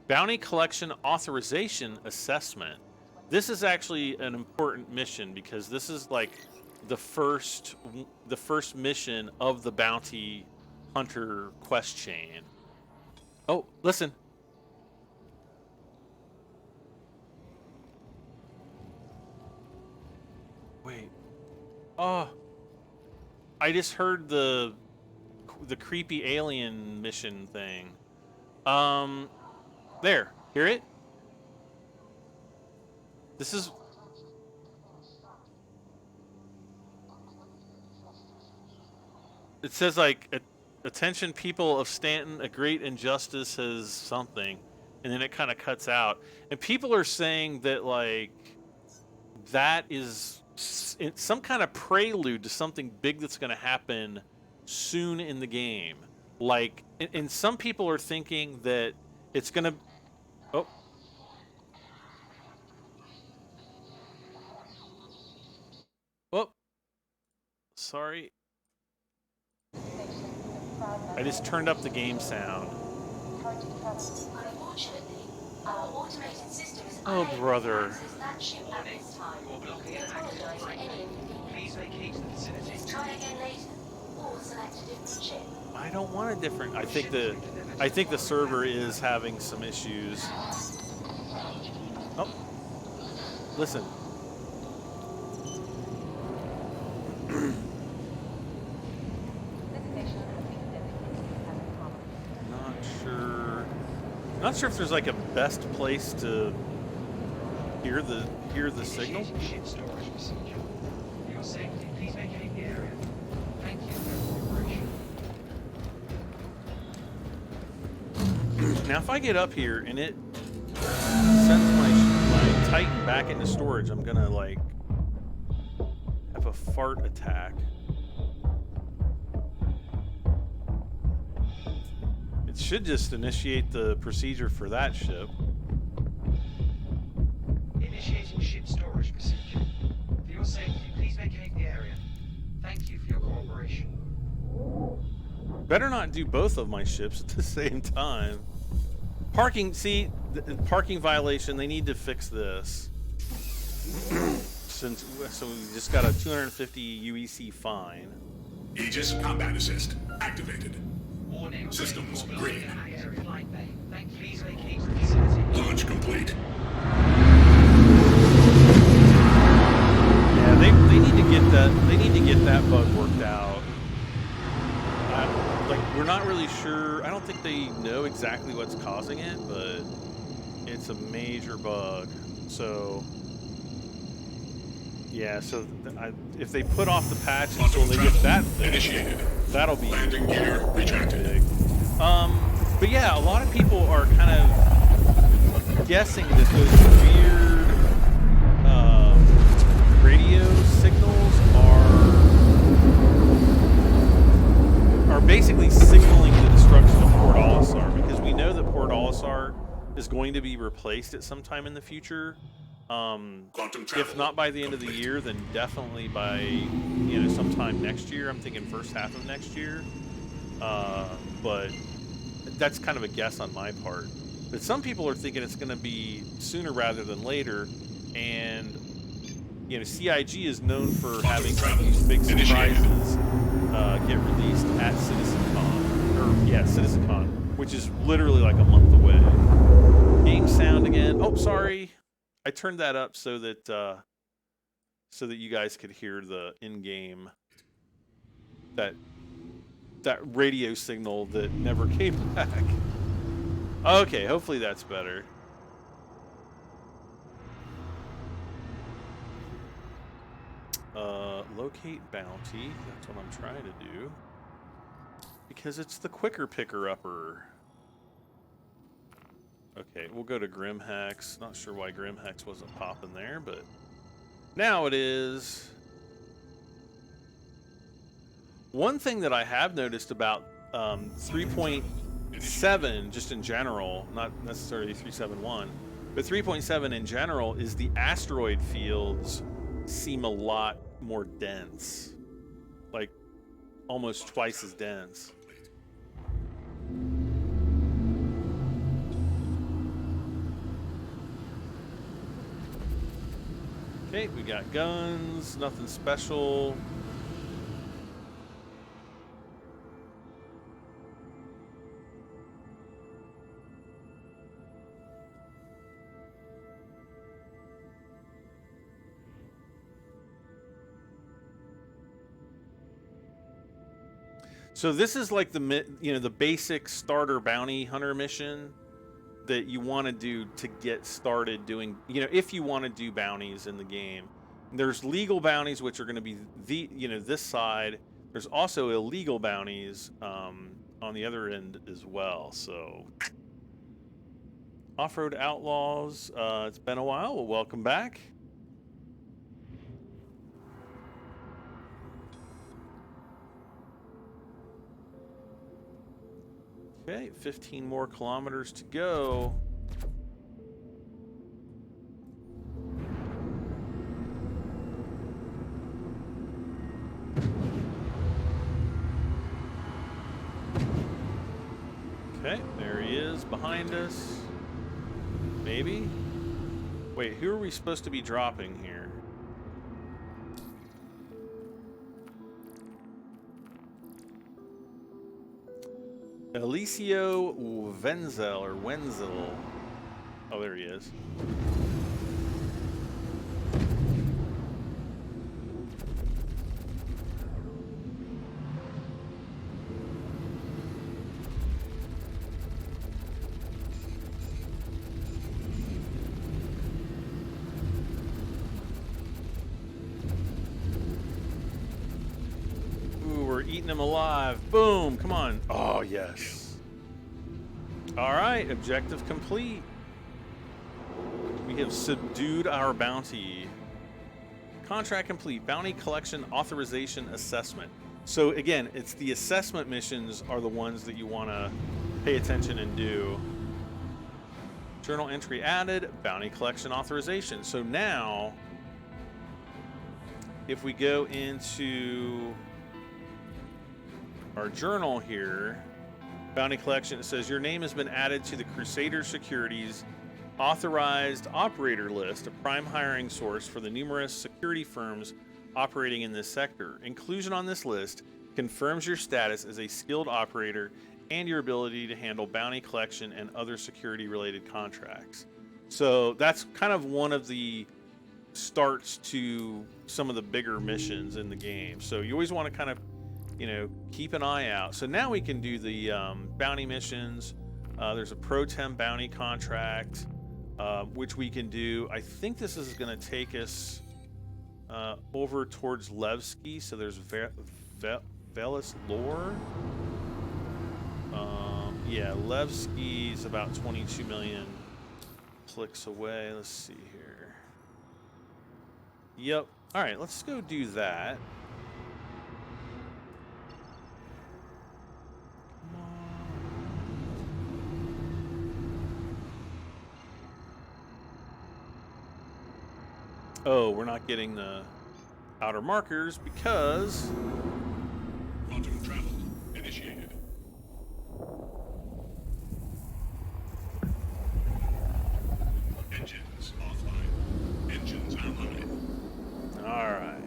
Speaker 1: Bounty collection authorization assessment. This is actually an important mission because this is like the first mission of the bounty hunter quest chain. Oh, listen. Wait. Oh. I just heard the creepy alien mission thing. There. Hear it? This is... It says like... Attention people of Stanton, a great injustice has something. And then it kind of cuts out. And people are saying that, like, that is some kind of prelude to something big that's going to happen soon in the game. Like, and some people are thinking that it's going to... Oh. Oh. Sorry. I just turned up the game sound. Oh, brother. I don't want a different. I think the server is having some issues. Oh, listen. Not sure if there's like a best place to hear the signal. Now if I get up here and it sends my Titan back into storage, I'm gonna like have a fart attack. It should just initiate the procedure for that ship.
Speaker 4: Initiating ship storage procedure. For your safety, please vacate the area. Thank you for your cooperation.
Speaker 1: Better not do both of my ships at the same time. Parking, see, parking violation, they need to fix this. So we just got a 250 UEC fine.
Speaker 5: Aegis combat assist activated.
Speaker 4: Warning.
Speaker 5: Systems green.
Speaker 4: Flight bay. Thank you. Please vacate the facility.
Speaker 5: Launch complete.
Speaker 1: Yeah, they need to get that. They need to get that bug worked out. Like, we're not really sure. I don't think they know exactly what's causing it, but it's a major bug. So, yeah. So if they put off the patch until they get that fixed, that'll be
Speaker 5: Landing gear retracted.
Speaker 1: big. But yeah, a lot of people are kind of guessing that those weird radio signals are basically signaling the destruction of Port Olisar, because we know that Port Olisar is going to be replaced at some time in the future. If not by the end of the year, then definitely by sometime next year. I'm thinking first half of next year. But that's kind of a guess on my part. But some people are thinking it's going to be sooner rather than later, and CIG is known for having like these big surprises get released at CitizenCon, which is literally like a month away. Game sound again. Oh, sorry, I turned that up so that you guys could hear the in-game that radio signal that never came back. Okay, hopefully that's better. Locate bounty. That's what I'm trying to do. Because it's the quicker picker-upper. Okay, we'll go to Grimhex. Not sure why Grimhex wasn't popping there, but now it is. One thing that I have noticed about 3.7, just in general, not necessarily 3.7.1, but 3.7 in general, is the asteroid fields seem a lot more dense, like almost twice as dense. Okay, we got guns, nothing special. So this is like the basic starter bounty hunter mission that you want to do to get started doing, if you want to do bounties in the game. There's legal bounties, which are going to be this side. There's also illegal bounties on the other end as well. So Off-Road Outlaws, it's been a while. Well, welcome back. Okay, 15 more kilometers to go. Okay, there he is behind us. Maybe? Wait, who are we supposed to be dropping here? Alicio Wenzel. Oh, there he is. Ooh, we're eating him alive. Boom, come on. Oh, yes. All right, objective complete. We have subdued our bounty. Contract complete. Bounty collection authorization assessment. So again, it's the assessment missions are the ones that you want to pay attention and do. Journal entry added. Bounty collection authorization. So now, if we go into our journal here, bounty collection, it says your name has been added to the Crusader Securities authorized operator list, a prime hiring source for the numerous security firms operating in this sector. Inclusion on this list confirms your status as a skilled operator and your ability to handle bounty collection and other security related contracts. So that's kind of one of the starts to some of the bigger missions in the game. So you always want to kind of, you know, keep an eye out. So now we can do the bounty missions. There's a Pro Tem bounty contract, which we can do. I think this is going to take us over towards Levski. So there's Velis Lore. Yeah, Levski's about 22 million clicks away. Let's see here. Yep. All right, let's go do that. Oh, we're not getting the outer markers because
Speaker 5: Quantum travel initiated. Engines offline. Engines online.
Speaker 1: all right.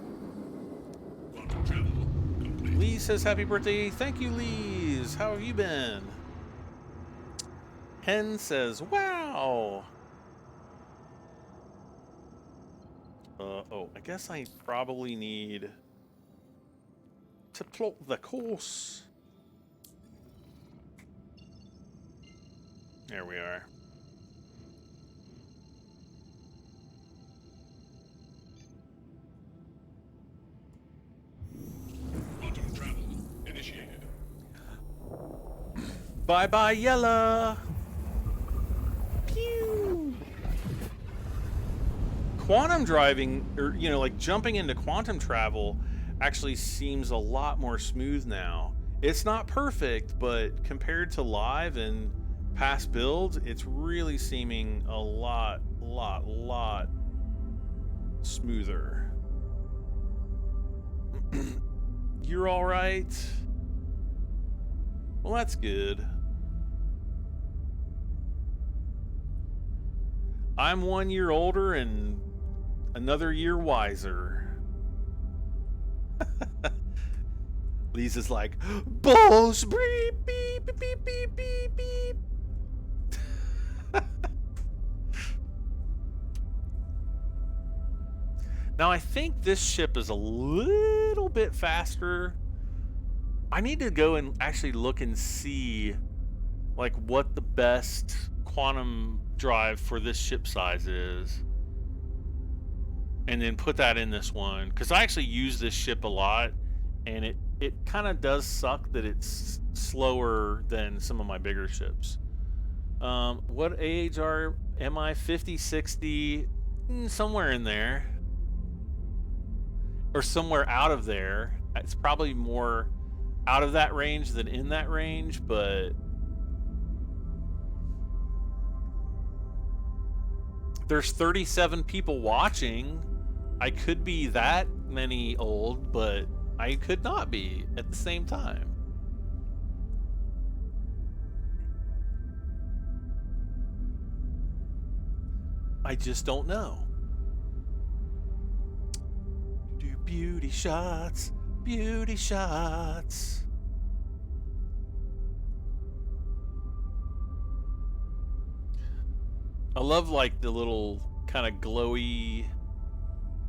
Speaker 5: Quantum travel complete.
Speaker 1: Lee says happy birthday. Thank you, Lees. How have you been? Hen says, wow. Oh, I guess I probably need to plot the course. There we are.
Speaker 5: Quantum travel initiated.
Speaker 1: Bye-bye, Yella. Pew. Quantum driving, or, you know, like jumping into quantum travel actually seems a lot more smooth now. It's not perfect, but compared to live and past builds, it's really seeming a lot smoother. You're all right? Well, that's good. I'm 1 year older and another year wiser. Lisa's like, balls, beep, beep, beep, beep, beep, beep, beep. Now, I think this ship is a little bit faster. I need to go and actually look and see, like, what the best quantum drive for this ship size is. And then put that in this one. Because I actually use this ship a lot. And it kind of does suck that it's slower than some of my bigger ships. What age am I? 50, 60? Somewhere in there. Or somewhere out of there. It's probably more out of that range than in that range, but there's 37 people watching. I could be that many old, but I could not be at the same time. I just don't know. Do beauty shots, beauty shots. I love like the little kind of glowy,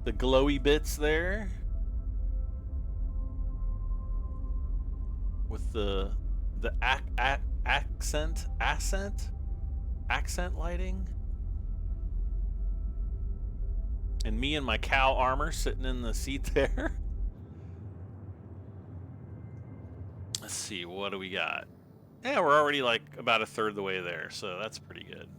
Speaker 1: the glowy bits there. With the accent lighting. And me and my cow armor sitting in the seat there. Let's see, what do we got? Yeah, we're already like about a third of the way there, so that's pretty good.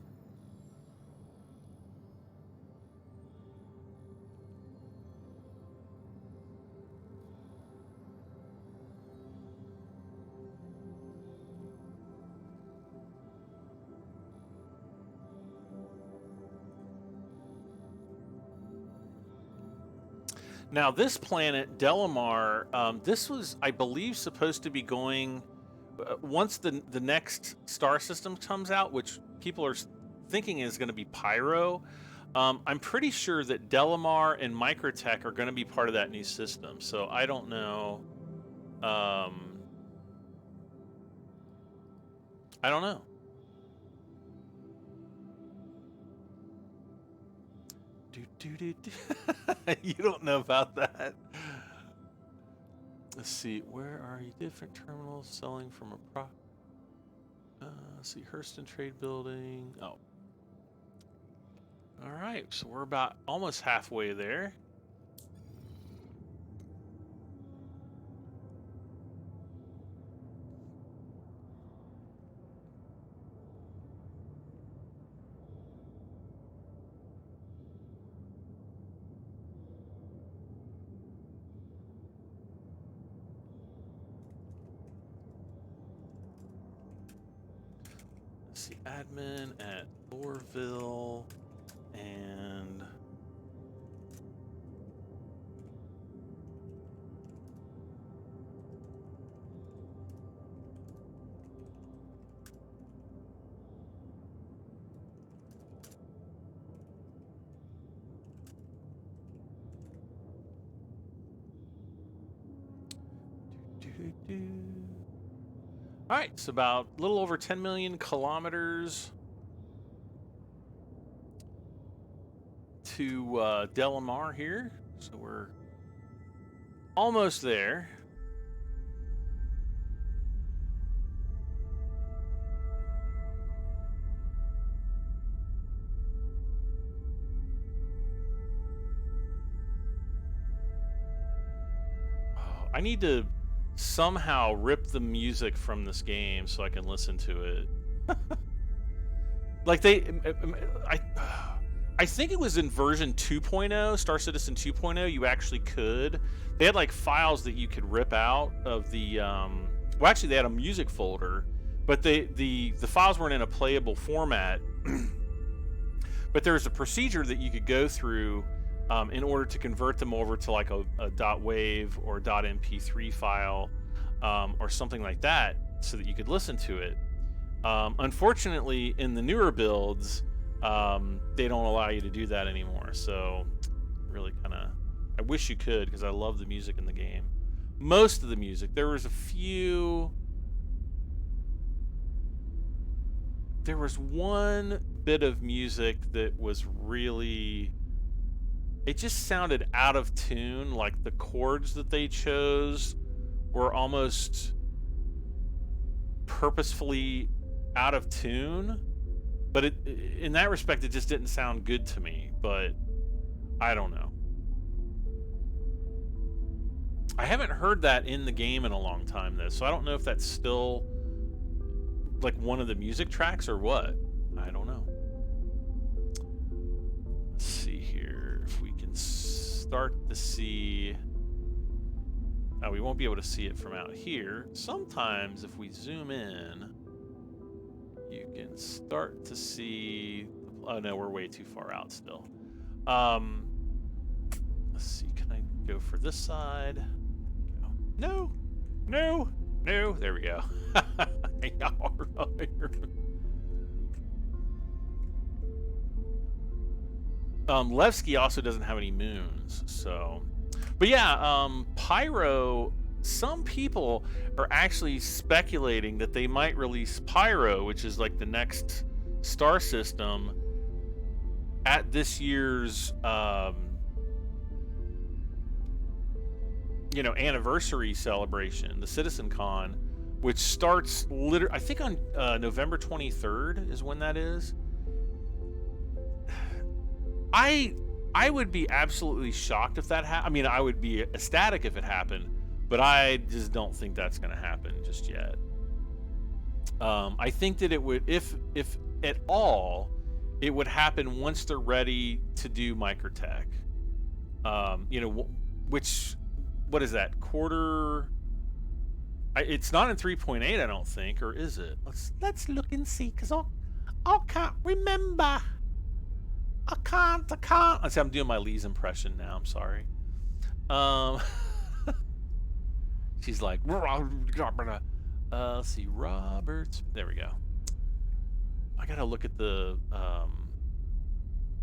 Speaker 1: Now, this planet, Delamar, this was, I believe, supposed to be going... once the next star system comes out, which people are thinking is going to be Pyro, I'm pretty sure that Delamar and Microtech are going to be part of that new system. So I don't know. I don't know. You don't know about that. Let's see. Where are you? Different terminals selling from a pro. Let's see. Hurston Trade Building. Oh. All right. So we're about almost halfway there. Let's see. Admin at Lorville and all right, so about a little over 10 million kilometers to Delamar here. So we're almost there. Oh, I need to somehow rip the music from this game so I can listen to it. Like I think it was in version 2.0, Star Citizen 2.0, you actually could. They had like files that you could rip out of the well, actually they had a music folder, but the files weren't in a playable format. But there was a procedure that you could go through in order to convert them over to like a .wav or .mp3 file or something like that so that you could listen to it. Unfortunately, in the newer builds, they don't allow you to do that anymore. So really kind of, I wish you could, because I love the music in the game. Most of the music. There was a few... There was one bit of music that was really... It just sounded out of tune. Like the chords that they chose were almost purposefully out of tune. But in that respect, it just didn't sound good to me. But I don't know. I haven't heard that in the game in a long time, though. So I don't know if that's still like one of the music tracks or what. I don't know. Let's see here if we can start to see. Oh, we won't be able to see it from out here. Sometimes if we zoom in, you can start to see. Oh no, we're way too far out still. Let's see. Can I go for this side? No, no, no. There we go. Levski also doesn't have any moons, so. But yeah, Pyro. Some people are actually speculating that they might release Pyro, which is like the next star system, at this year's, you know, anniversary celebration, the CitizenCon, which starts I think on November 23rd is when that is. I would be absolutely shocked if that happened. I mean, I would be ecstatic if it happened, but I just don't think that's going to happen just yet. I think that it would, if at all, it would happen once they're ready to do Microtech. You know, which, what is that, quarter? It's not in 3.8, I don't think, or is it? Let's look and see, because I can't remember. I can't. Let's see, I'm doing my Lee's impression now, I'm sorry. She's like, let's see, Roberts. There we go. I gotta look at the,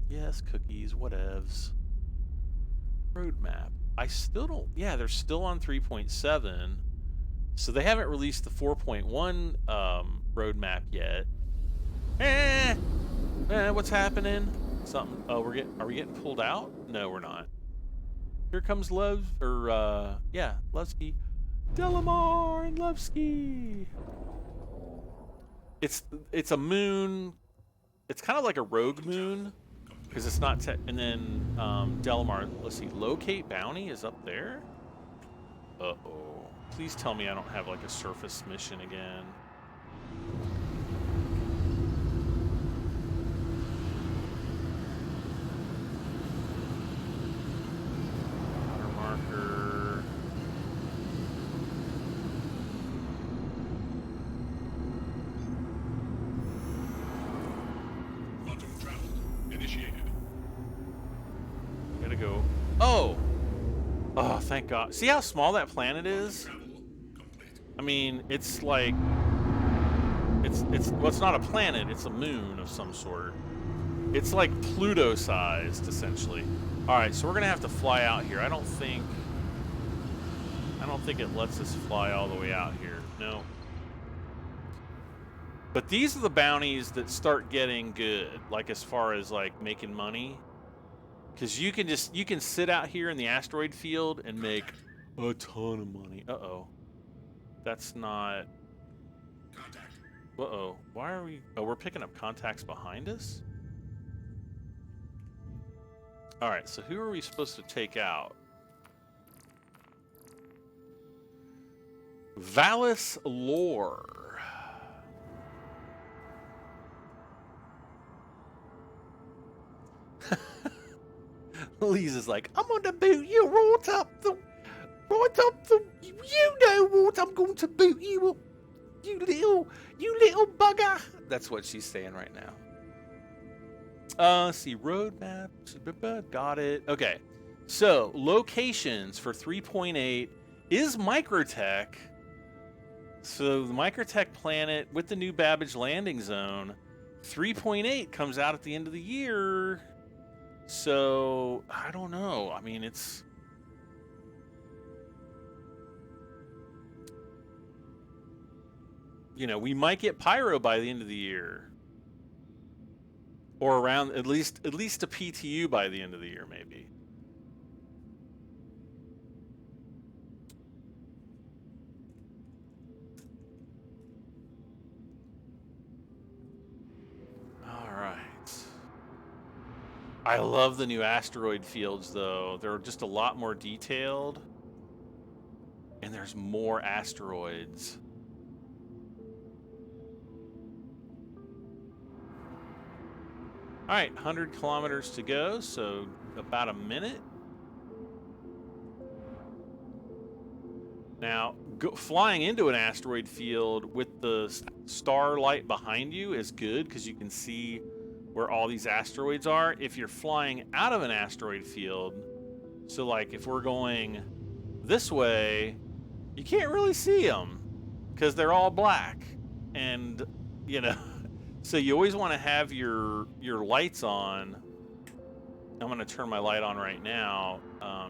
Speaker 1: yes, cookies, whatevs. Roadmap. I still don't, yeah, they're still on 3.7. So they haven't released the 4.1 roadmap yet. What's happening? Something. Oh, are we getting pulled out? No, we're not. Here comes Levski. Delamar and Levski. It's a moon. It's kind of like a rogue moon because it's not. And then Delamar. Let's see. Locate bounty is up there. Uh-oh. Please tell me I don't have like a surface mission again. Water marker.
Speaker 5: Quantum travel initiated.
Speaker 1: Gotta go. Oh! Oh, thank God. See how small that planet is? I mean, it's like, well, it's not a planet, it's a moon of some sort. It's like Pluto-sized, essentially. All right, so we're gonna have to fly out here. I don't think it lets us fly all the way out here. No. But these are the bounties that start getting good, like as far as like making money. Because you can sit out here in the asteroid field and make a ton of money. Uh-oh. That's not...
Speaker 5: Contact.
Speaker 1: Uh-oh. Why are we... Oh, we're picking up contacts behind us? Alright, so who are we supposed to take out? Valis Lore. Lisa's like, I'm gonna boot you right up the... You know what I'm going to boot you up. You little bugger. That's what she's saying right now. See, roadmap. Got it. Okay. So, locations for 3.8 is Microtech. So, the Microtech planet with the new Babbage landing zone. 3.8 comes out at the end of the year. So, I don't know. I mean, it's... You know, we might get Pyro by the end of the year. Or around, at least a PTU by the end of the year, maybe. All right. I love the new asteroid fields, though. They're just a lot more detailed. And there's more asteroids. All right, 100 kilometers to go, so about a minute. Now, flying into an asteroid field with the starlight behind you is good because you can see where all these asteroids are. If you're flying out of an asteroid field, so like if we're going this way, you can't really see them because they're all black. And, you know... So you always want to have your lights on. I'm going to turn my light on right now,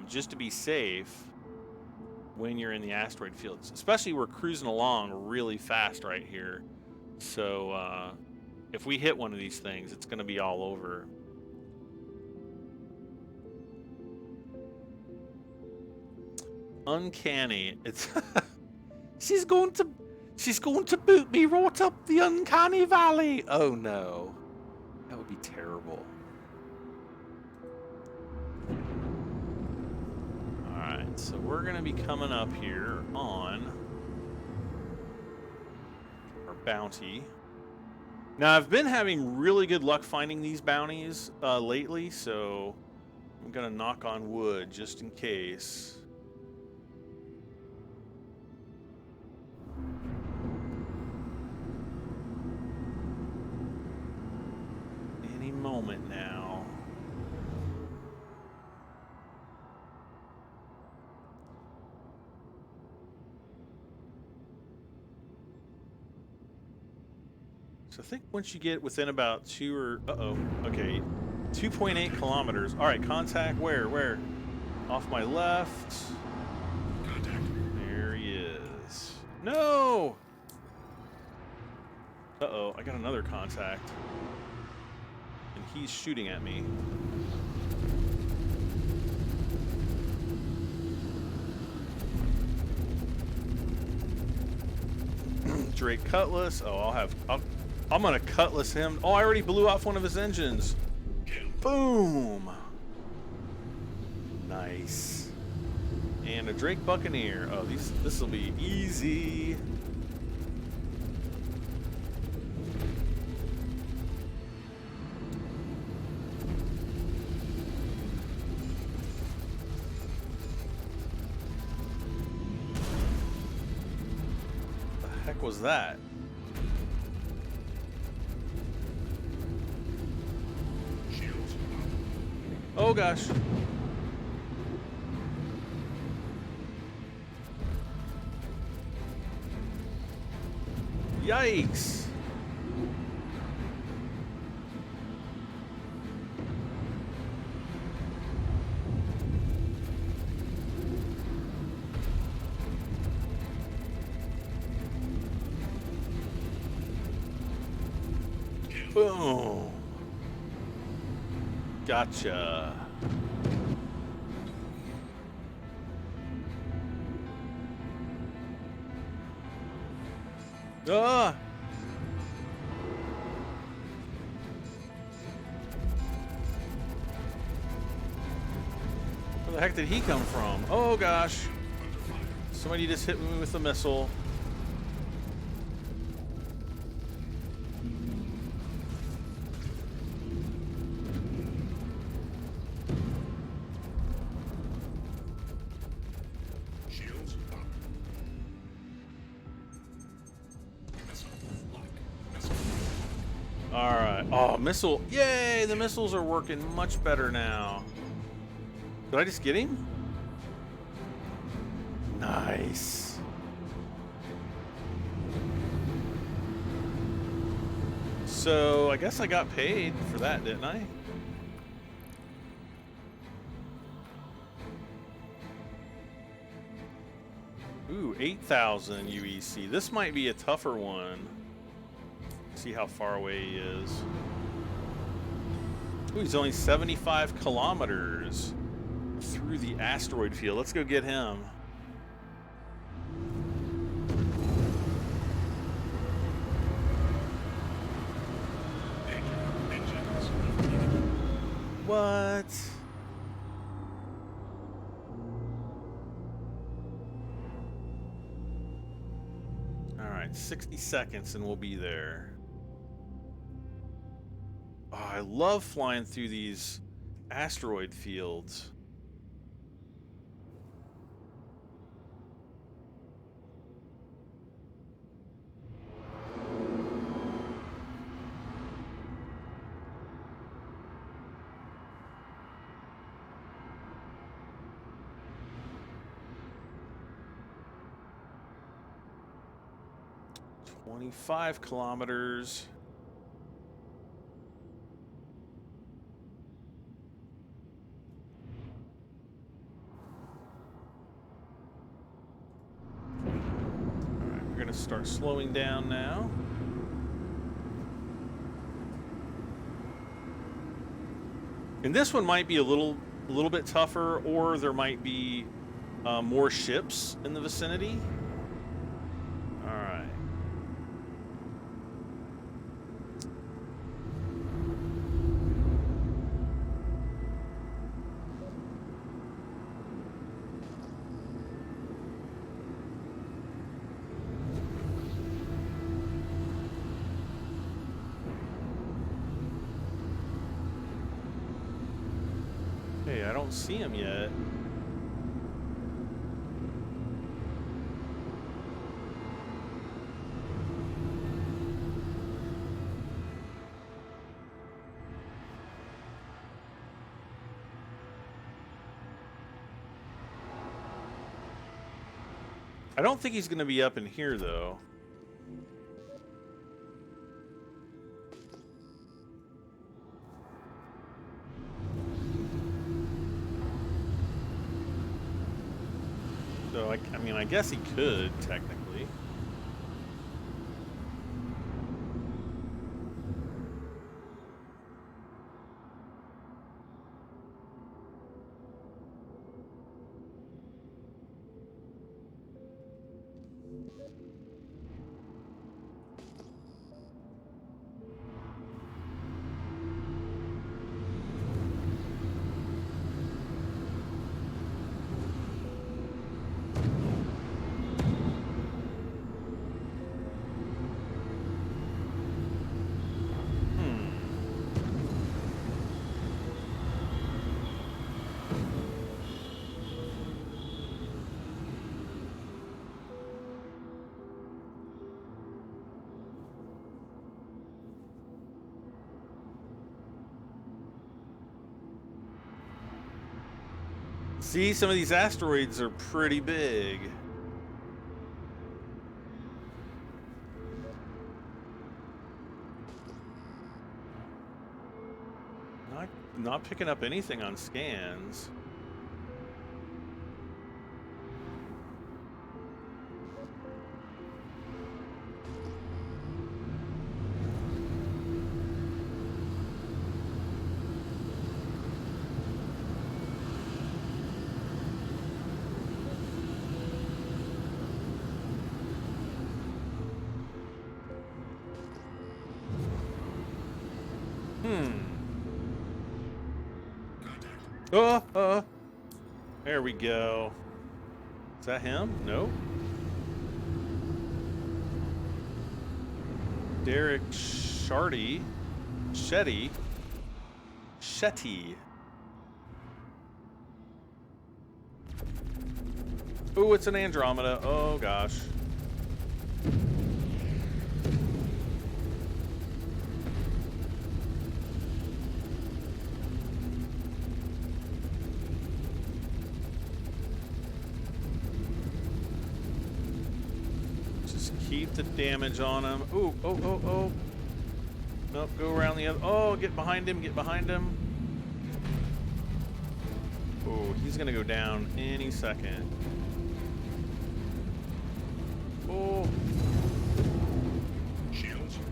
Speaker 1: just to be safe when you're in the asteroid fields. Especially we're cruising along really fast right here. So if we hit one of these things, it's going to be all over. Uncanny. It's she's going to boot me right up the uncanny valley. Oh no. That would be terrible. Alright, so we're going to be coming up here on our bounty. Now, I've been having really good luck finding these bounties lately, so I'm going to knock on wood just in case. Moment now. So I think once you get within about 2.8 kilometers. All right, contact where? Off my left.
Speaker 5: Contact.
Speaker 1: There he is. No! Uh-oh, I got another contact. And he's shooting at me. Drake Cutlass. Oh, I'm gonna Cutlass him. Oh, I already blew off one of his engines. Boom! Nice. And a Drake Buccaneer. Oh, this will be easy. What the heck was that? Oh gosh. Yikes. Boom. Gotcha. Ah! Where the heck did he come from? Oh gosh. Somebody just hit me with a missile. Alright. Oh, missile. Yay! The missiles are working much better now. Did I just get him? Nice. So, I guess I got paid for that, didn't I? Ooh, 8,000 UEC. This might be a tougher one. See how far away he is. Ooh, he's only 75 kilometers through the asteroid field. Let's go get him. What? All right, 60 seconds and we'll be there. Oh, I love flying through these asteroid fields. "25 kilometers. Start slowing down now. And this one might be a little bit tougher, or there might be more ships in the vicinity. All right. I don't see him yet. I don't think he's going to be up in here, though. So, I mean, I guess he could, technically. See, some of these asteroids are pretty big. Not picking up anything on scans. There we go. Is that him? No. Derek Shetty. Oh, it's an Andromeda. Oh gosh. Keep the damage on him. Ooh, oh. Nope, go around the other. Oh, get behind him, get behind him. Oh, he's gonna go down any second. Oh.
Speaker 5: Shields up.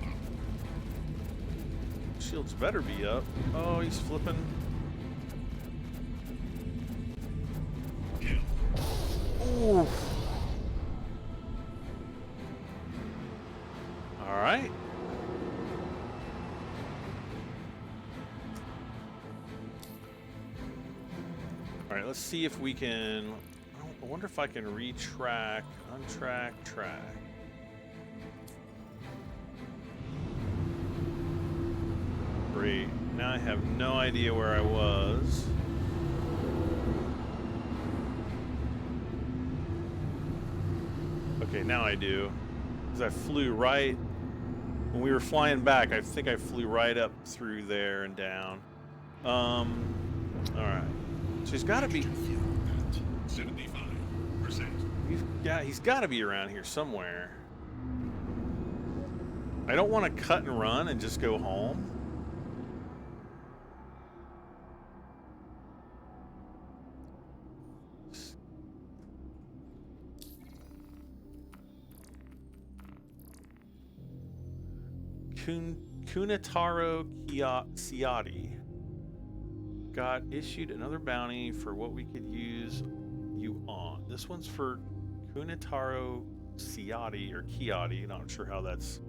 Speaker 1: Shields better be up. Oh, he's flipping.
Speaker 5: Kill.
Speaker 1: Ooh. Alright. Alright, let's see if we can... I wonder if I can retrack, untrack, track. Great. Now I have no idea where I was. Okay, now I do. Because I flew right... When we were flying back, I think I flew right up through there and down. Alright. So he's got to be...
Speaker 5: 75%.
Speaker 1: He's got to be around here somewhere. I don't want to cut and run and just go home. Kunitaro Siati got issued another bounty for what we could use you on. This one's for Kunitaro Siati or Kiati, not sure how that's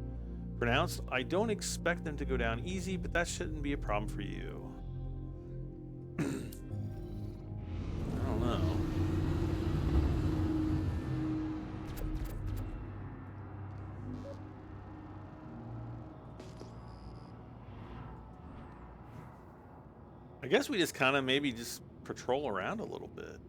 Speaker 1: pronounced. I don't expect them to go down easy, but that shouldn't be a problem for you. I don't know. I guess we just kind of maybe just patrol around a little bit.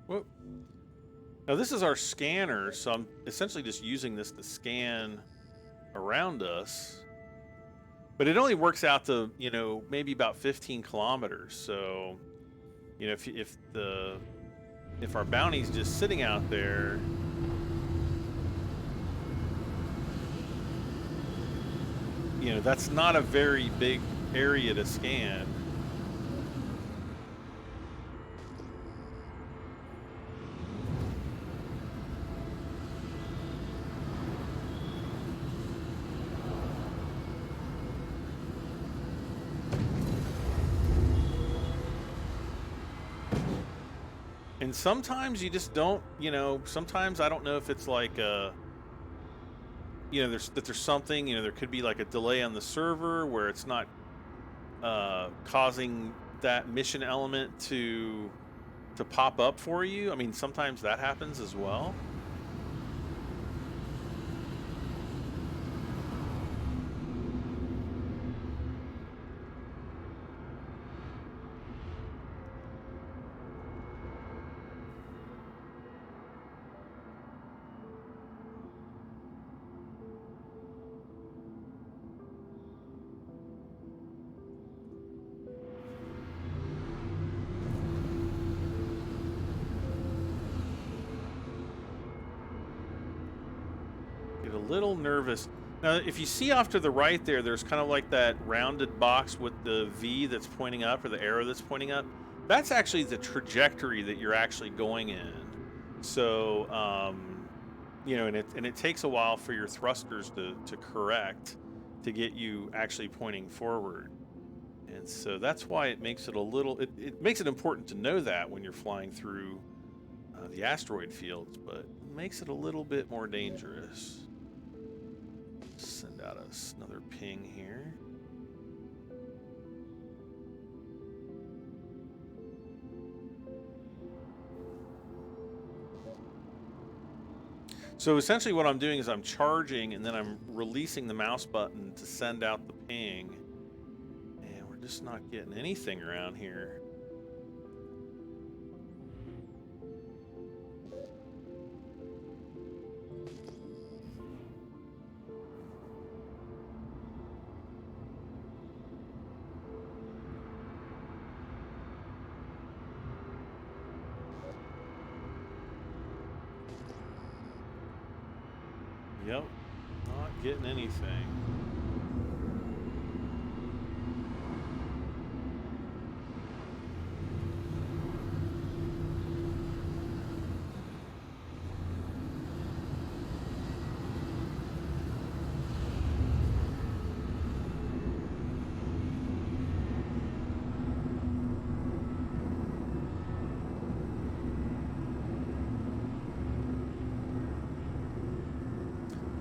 Speaker 1: Whoop. Now this is our scanner, so I'm essentially just using this to scan around us. But it only works out to, you know, maybe about 15 kilometers. So, you know, if our bounty's just sitting out there, you know, that's not a very big area to scan. And sometimes you just don't, you know, sometimes I don't know if it's like you know, there's something, you know, there could be like a delay on the server where it's not causing that mission element to pop up for you. I mean, sometimes that happens as well. Little nervous. Now, if you see off to the right there, there's kind of like that rounded box with the V that's pointing up, or the arrow that's pointing up. That's actually the trajectory that you're actually going in. So, you know, and it takes a while for your thrusters to correct to get you actually pointing forward. And so that's why it makes it a little, it makes it important to know that when you're flying through the asteroid fields, but it makes it a little bit more dangerous. Send out us another ping here. So essentially what I'm doing is I'm charging and then I'm releasing the mouse button to send out the ping. And we're just not getting anything around here. Yep, not getting anything.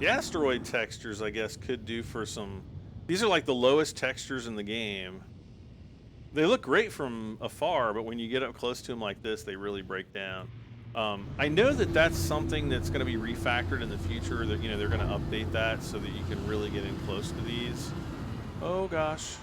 Speaker 1: The asteroid textures, I guess, could do for some... These are like the lowest textures in the game. They look great from afar, but when you get up close to them like this, they really break down. I know that that's something that's going to be refactored in the future, that, you know, they're going to update that so that you can really get in close to these. Oh, gosh.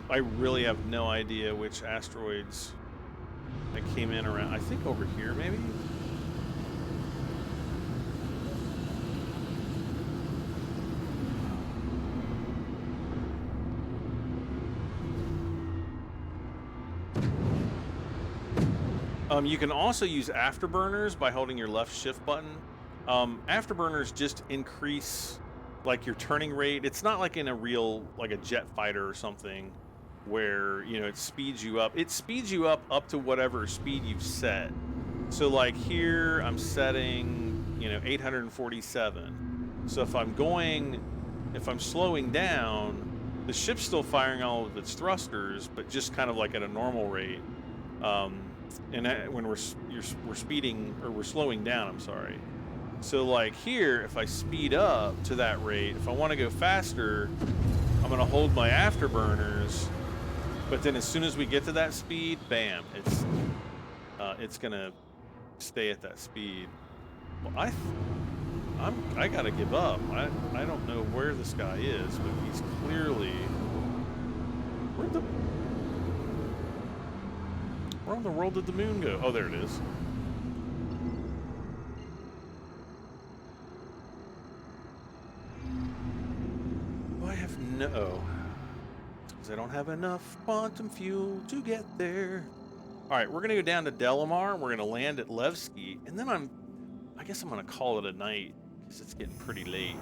Speaker 1: I really have no idea which asteroids that came in around. I think over here, maybe? You can also use afterburners by holding your left shift button. Afterburners just increase like your turning rate. It's not like in a real, like a jet fighter or something where, you know, it speeds you up. It speeds you up to whatever speed you've set. So like here I'm setting, you know, 847. So if I'm slowing down, the ship's still firing all of its thrusters, but just kind of like at a normal rate. And when we're speeding, or we're slowing down, I'm sorry. So like here, if I speed up to that rate, if I want to go faster, I'm going to hold my afterburners, but then as soon as we get to that speed, bam, it's going to stay at that speed. Well, I gotta give up. I don't know where this guy is, but he's clearly... Where in the world did the moon go? Oh, there it is. I have no... Because I don't have enough quantum fuel to get there. Alright, we're gonna go down to Delamar, we're gonna land at Levski, and then I guess I'm gonna call it a night, because it's getting pretty late.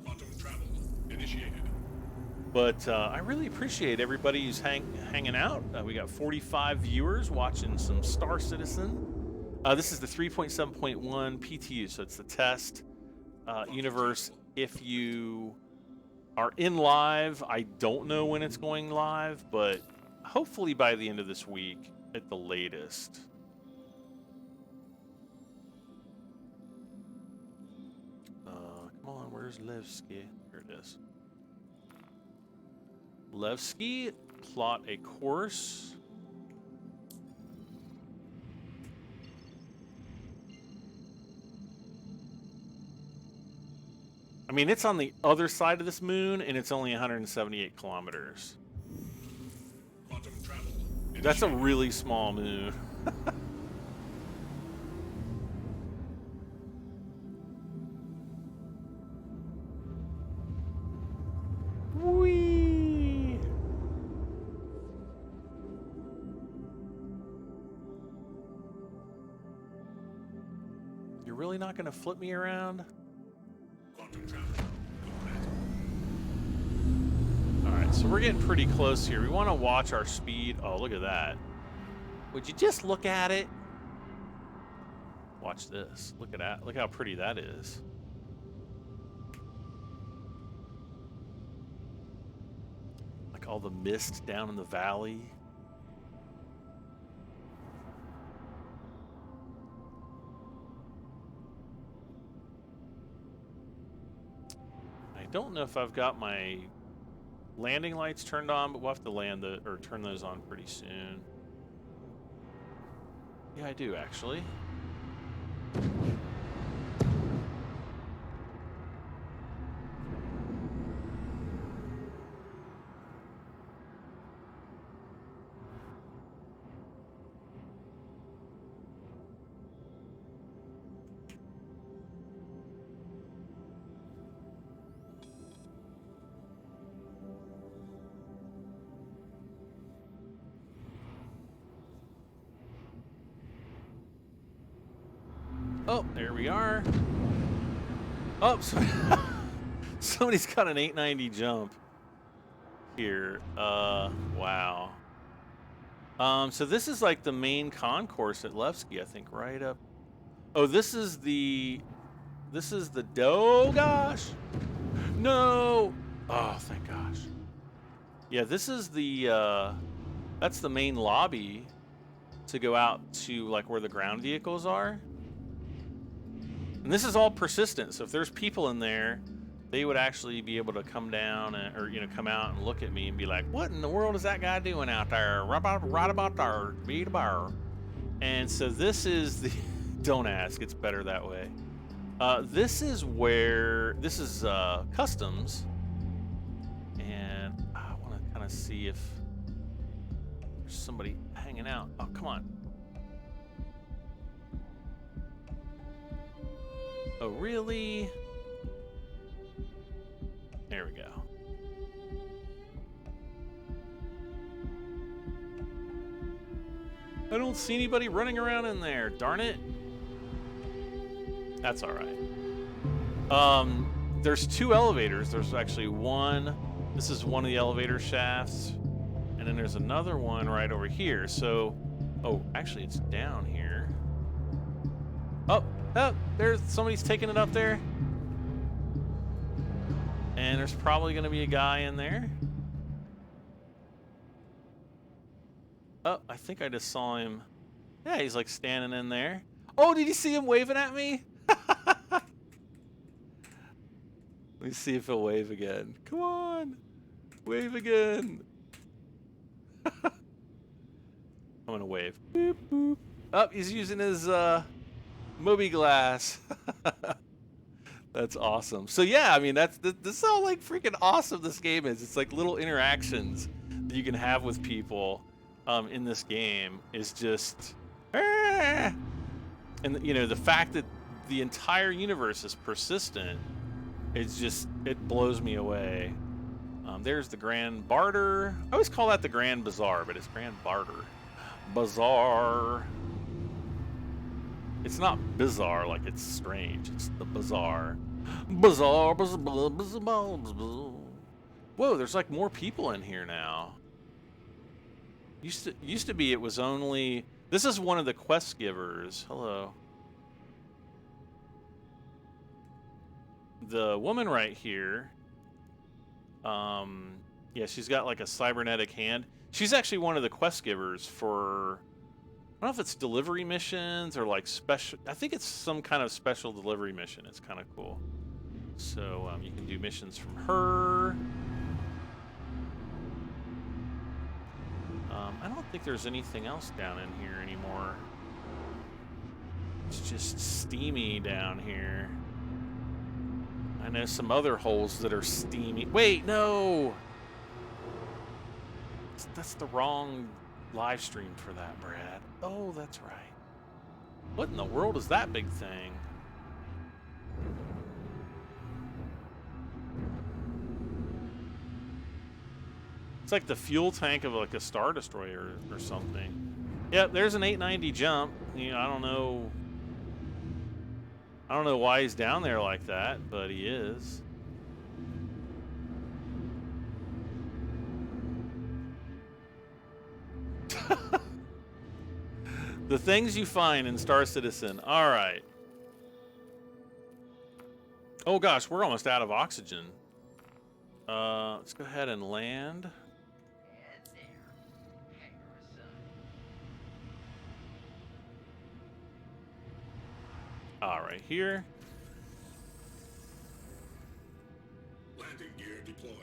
Speaker 5: Quantum travel initiated.
Speaker 1: But I really appreciate everybody who's hanging out. We got 45 viewers watching some Star Citizen. This is the 3.7.1 PTU, so it's the test universe. If you are in live, I don't know when it's going live, but hopefully by the end of this week at the latest. Come on, where's Levski? Here it is. Levski, plot a course. I mean, it's on the other side of this moon, and it's only 178 kilometers.
Speaker 5: Quantum travel.
Speaker 1: That's a really small moon. Whee! You're really not going to flip me around?
Speaker 5: Quantum travel.
Speaker 1: Alright, so we're getting pretty close here. We want to watch our speed. Oh, look at that. Would you just look at it? Watch this. Look at that. Look how pretty that is. Like all the mist down in the valley. I don't know if I've got my landing lights turned on, but we'll have to turn those on pretty soon. Yeah, I do actually. Oh, there we are. Oh, somebody's got an 890 jump here. Wow. So this is like the main concourse at Levski, I think, right up. Oh, this is the oh gosh. No. Oh, thank gosh. Yeah, this is the that's the main lobby to go out to like where the ground vehicles are. And this is all persistent, so if there's people in there, they would actually be able to come down or come out and look at me and be like, "What in the world is that guy doing out there? Right about there, be the bar." And so this is the don't ask, it's better that way. This is customs, and I want to kind of see if there's somebody hanging out. Oh, come on. Oh, really? There we go. I don't see anybody running around in there. Darn it. That's all right. There's two elevators. There's actually one. This is one of the elevator shafts. And then there's another one right over here. So, oh, actually it's down here. Oh, there's somebody's taking it up there. And there's probably going to be a guy in there. Oh, I think I just saw him. Yeah, he's like standing in there. Oh, did you see him waving at me? Let me see if he'll wave again. Come on. Wave again. I'm going to wave. Boop, boop. Oh, he's using his Moby glass. That's awesome. So yeah, I mean, this is how like freaking awesome this game is. It's like little interactions that you can have with people in this game is just, and you know, the fact that the entire universe is persistent, it's just, it blows me away. There's the Grand Barter. I always call that the Grand Bazaar, but it's Grand Barter. Bazaar. It's not bizarre like it's strange. It's the bazaar. Bazaar, bazaar, bazaar, bazaar, bazaar. Whoa, there's like more people in here now. Used to be it was only. This is one of the quest givers. Hello. The woman right here. Yeah, she's got like a cybernetic hand. She's actually one of the quest givers for. I don't know if it's delivery missions or like special. I think it's some kind of special delivery mission. It's kind of cool. So you can do missions from her. I don't think there's anything else down in here anymore. It's just steamy down here. I know some other holes that are steamy. Wait, no! That's the wrong live stream for that, Brad. Oh, that's right. What in the world is that big thing? It's like the fuel tank of like a Star Destroyer or something. Yep, there's an 890 jump. You know, I don't know why he's down there like that, but he is. The things you find in Star Citizen. All right. Oh gosh, we're almost out of oxygen. Let's go ahead and land. All right, here.
Speaker 5: Landing gear deployed.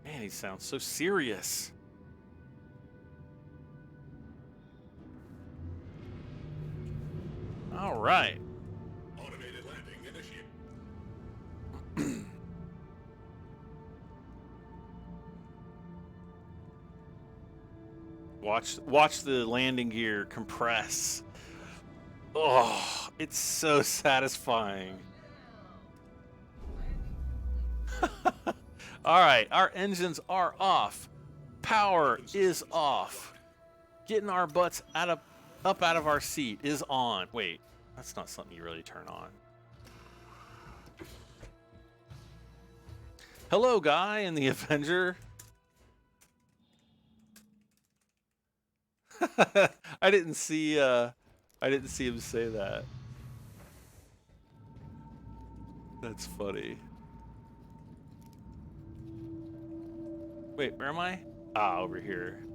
Speaker 1: Man, he sounds so serious. All right.
Speaker 5: Automated landing initiated.
Speaker 1: Watch the landing gear compress. Oh, it's so satisfying. All right, our engines are off. Power is off. Getting our butts up out of our seat is on. Wait, that's not something you really turn on. Hello, guy in the Avenger. I didn't see him say that. That's funny. Wait, where am I? Ah, over here.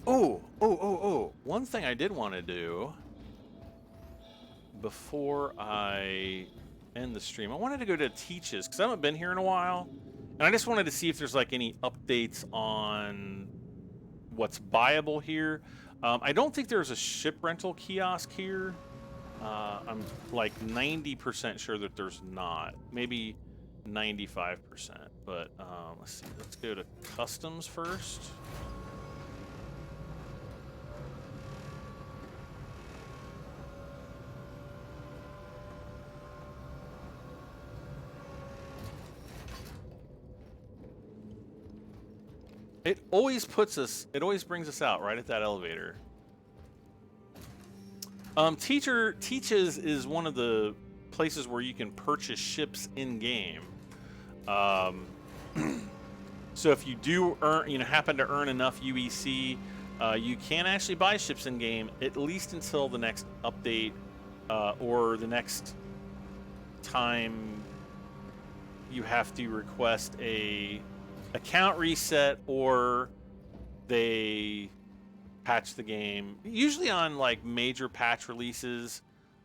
Speaker 1: Oh. One thing I did want to do before I end the stream, I wanted to go to Teach's because I haven't been here in a while. And I just wanted to see if there's like any updates on what's buyable here. I don't think there's a ship rental kiosk here. I'm like 90% sure that there's not. Maybe 95%. But let's see. Let's go to customs first. It always brings us out right at that elevator. Teach's is one of the places where you can purchase ships in game. So if you do happen to earn enough UEC, you can actually buy ships in game at least until the next update or the next time you have to request a account reset or they patch the game. Usually on like major patch releases,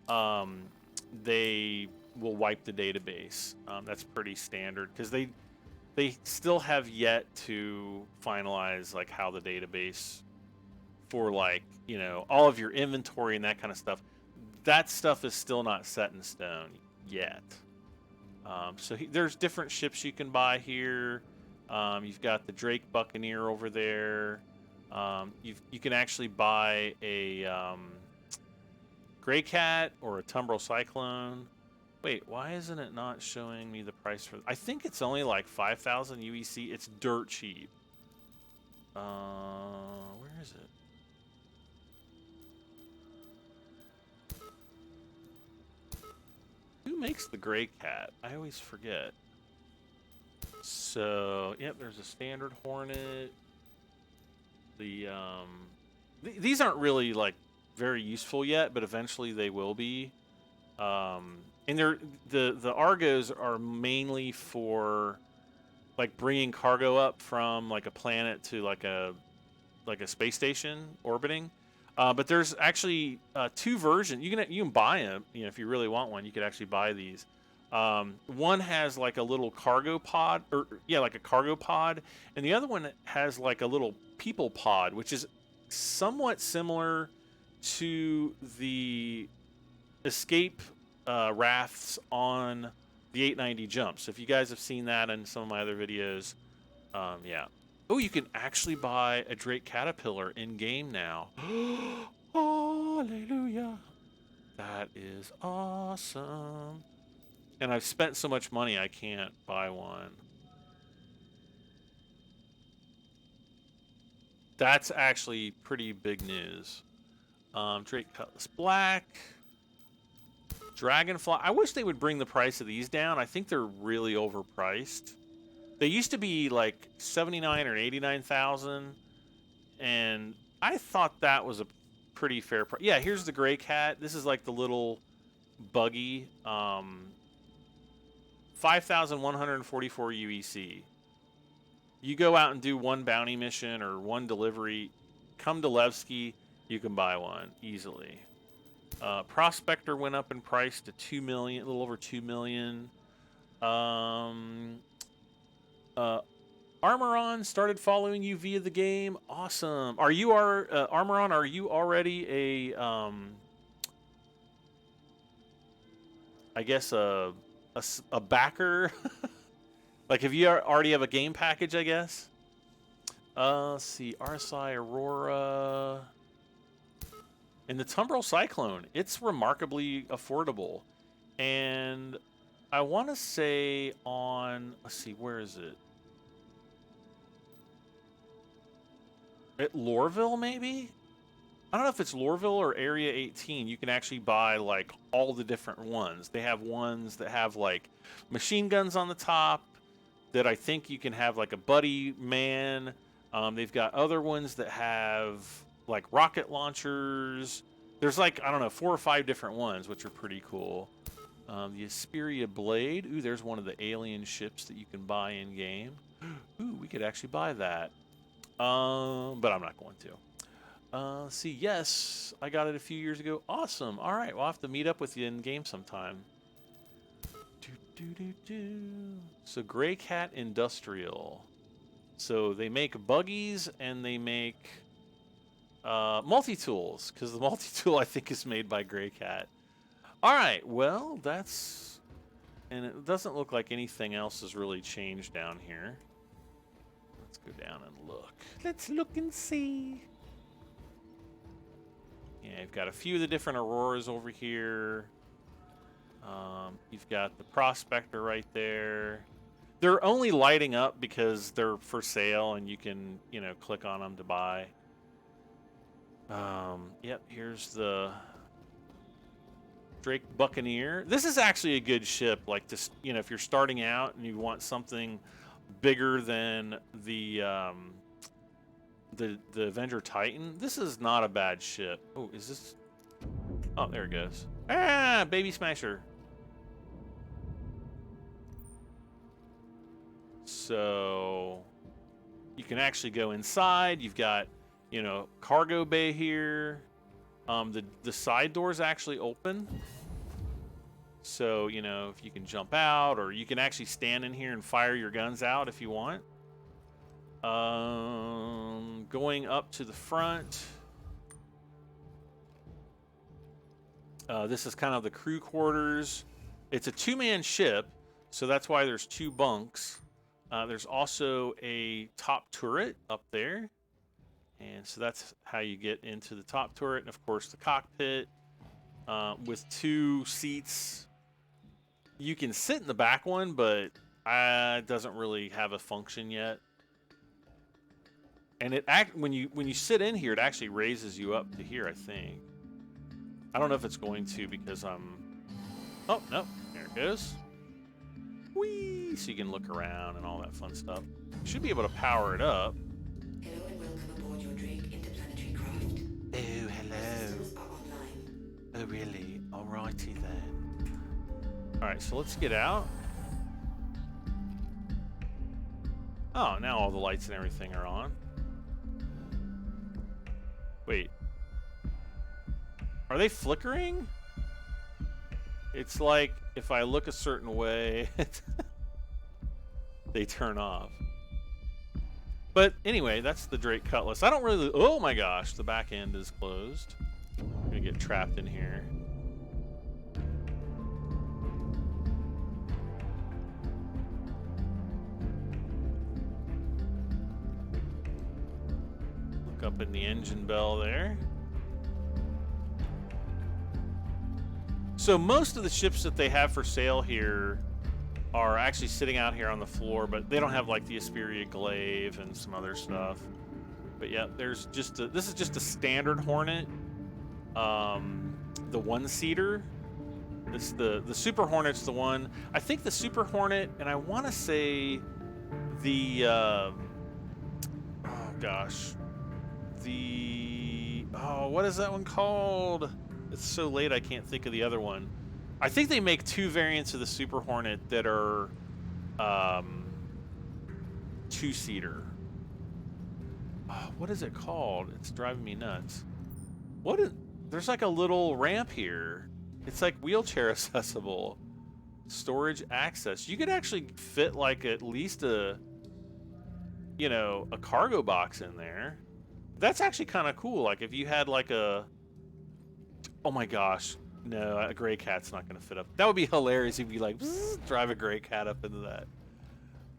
Speaker 1: they will wipe the database. That's pretty standard because they still have yet to finalize like how the database for like, you know, all of your inventory and that kind of stuff. That stuff is still not set in stone yet. So there's different ships you can buy here. You've got the Drake Buccaneer over there. You can actually buy a Grey Cat or a Tumbrel Cyclone. Wait, why isn't it not showing me the price for... I think it's only like 5,000 UEC. It's dirt cheap. Where is it? Who makes the Grey Cat? I always forget. So, yep, there's a standard Hornet. These aren't really like very useful yet, but eventually they will be. And the Argos are mainly for like bringing cargo up from like a planet to like a space station orbiting. But there's actually two versions. You can buy them. You know, if you really want one, you could actually buy these. One has like a little cargo pod, or yeah, like a cargo pod, and the other one has like a little people pod, which is somewhat similar to the escape rafts on the 890 jumps. If you guys have seen that in some of my other videos, yeah. Oh, you can actually buy a Drake Caterpillar in game now. Hallelujah! That is awesome. And I've spent so much money, I can't buy one. That's actually pretty big news. Drake Cutlass Black. Dragonfly. I wish they would bring the price of these down. I think they're really overpriced. They used to be like 79 or 89,000, and I thought that was a pretty fair price. Yeah, here's the Grey Cat. This is like the little buggy. 5,144 UEC. You go out and do one bounty mission or one delivery, come to Levski, you can buy one easily. Prospector went up in price to 2 million, a little over 2 million. Armoron started following you via the game. Awesome. Are you Armoron? Are you already a I guess a backer? Like, if you already have a game package, I guess. Let's see, RSI Aurora and the Tumbrel Cyclone. It's remarkably affordable, and I want to say on, let's see, where is it? At Lorville, maybe? I don't know if it's Lorville or Area 18. You can actually buy, like, all the different ones. They have ones that have, like, machine guns on the top that I think you can have, like, a buddy man. They've got other ones that have, like, rocket launchers. There's, like, I don't know, 4 or 5 different ones, which are pretty cool. The Asperia Blade. Ooh, there's one of the alien ships that you can buy in-game. Ooh, we could actually buy that. But I'm not going to. Let's see, yes, I got it a few years ago. Awesome. All right, we'll have to meet up with you in game sometime. So Grey Cat Industrial. So they make buggies and they make multi-tools, because the multi-tool I think is made by Grey Cat. All right, well, that's, and it doesn't look like anything else has really changed down here. Let's go down and look. Let's look and see. Yeah, you've got a few of the different Auroras over here. You've got the Prospector right there. They're only lighting up because they're for sale and you can, you know, click on them to buy. Yep, here's the Drake Buccaneer. This is actually a good ship. Like, this, you know, if you're starting out and you want something bigger than the Avenger Titan, this is not a bad ship. Oh, is this? Oh, there it goes. Ah, baby smasher. So you can actually go inside. You've got, you know, cargo bay here. The side doors actually open. So, you know, if you can jump out, or you can actually stand in here and fire your guns out if you want. Going up to the front. This is kind of the crew quarters. It's a 2-man ship, so that's why there's 2 bunks. There's also a top turret up there. And so that's how you get into the top turret. And of course the cockpit with 2 seats. You can sit in the back one, but it doesn't really have a function yet. And when you sit in here, it actually raises you up to here, I think. I don't know if it's going to because I'm... Oh, no. There it goes. Whee! So you can look around and all that fun stuff. You should be able to power it up.
Speaker 6: Hello and welcome aboard your Drake interplanetary craft.
Speaker 1: Oh, hello.
Speaker 6: Systems are online.
Speaker 1: Oh, really? Alrighty then. Alright, so let's get out. Oh, now all the lights and everything are on. Wait. Are they flickering? It's like if I look a certain way, they turn off. But anyway, that's the Drake Cutlass. I don't really... Oh my gosh, the back end is closed. I'm gonna get trapped in here. Look up in the engine bell there. So most of the ships that they have for sale here are actually sitting out here on the floor, but they don't have like the Asperia Glaive and some other stuff. But yeah, there's just this is just a standard Hornet, the 1-seater. This the Super Hornet's the one. I think the Super Hornet, and I want to say the oh gosh, what is that one called? It's so late I can't think of the other one. I think they make 2 variants of the Super Hornet that are 2-seater. Oh, what is it called? It's driving me nuts. There's like a little ramp here. It's like wheelchair accessible. Storage access. You could actually fit like at least a cargo box in there. That's actually kind of cool. Like if you had like a... Oh my gosh. No, a gray cat's not going to fit up. That would be hilarious if you like drive a gray cat up into that.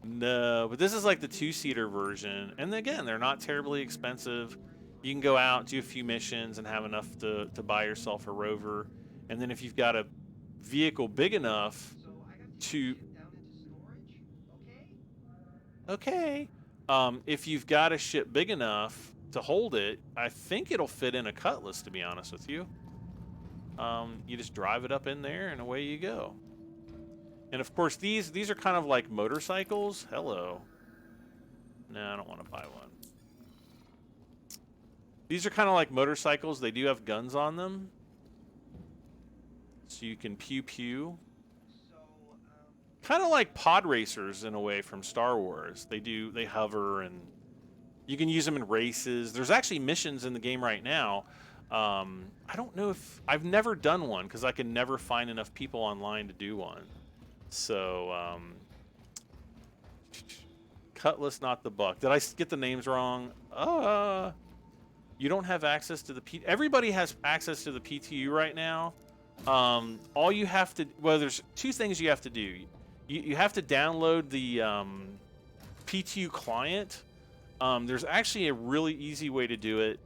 Speaker 1: No, but this is like the 2-seater version. And again, they're not terribly expensive. You can go out, do a few missions, and have enough to buy yourself a rover. And then if you've got a vehicle big enough to... Okay. If you've got a ship big enough to hold it, I think it'll fit in a Cutlass, to be honest with you. You just drive it up in there and away you go. And of course these are kind of like motorcycles. Hello. No, I don't want to buy one. These are kind of like motorcycles. They do have guns on them. So you can pew pew. Kind of like pod racers in a way from Star Wars. They hover and you can use them in races. There's actually missions in the game right now. I don't know if... I've never done one because I can never find enough people online to do one. So, Cutlass, not the Buck. Did I get the names wrong? You don't have access to the... Everybody has access to the PTU right now. All you have to... Well, there's 2 things you have to do. You have to download the PTU client. There's actually a really easy way to do it.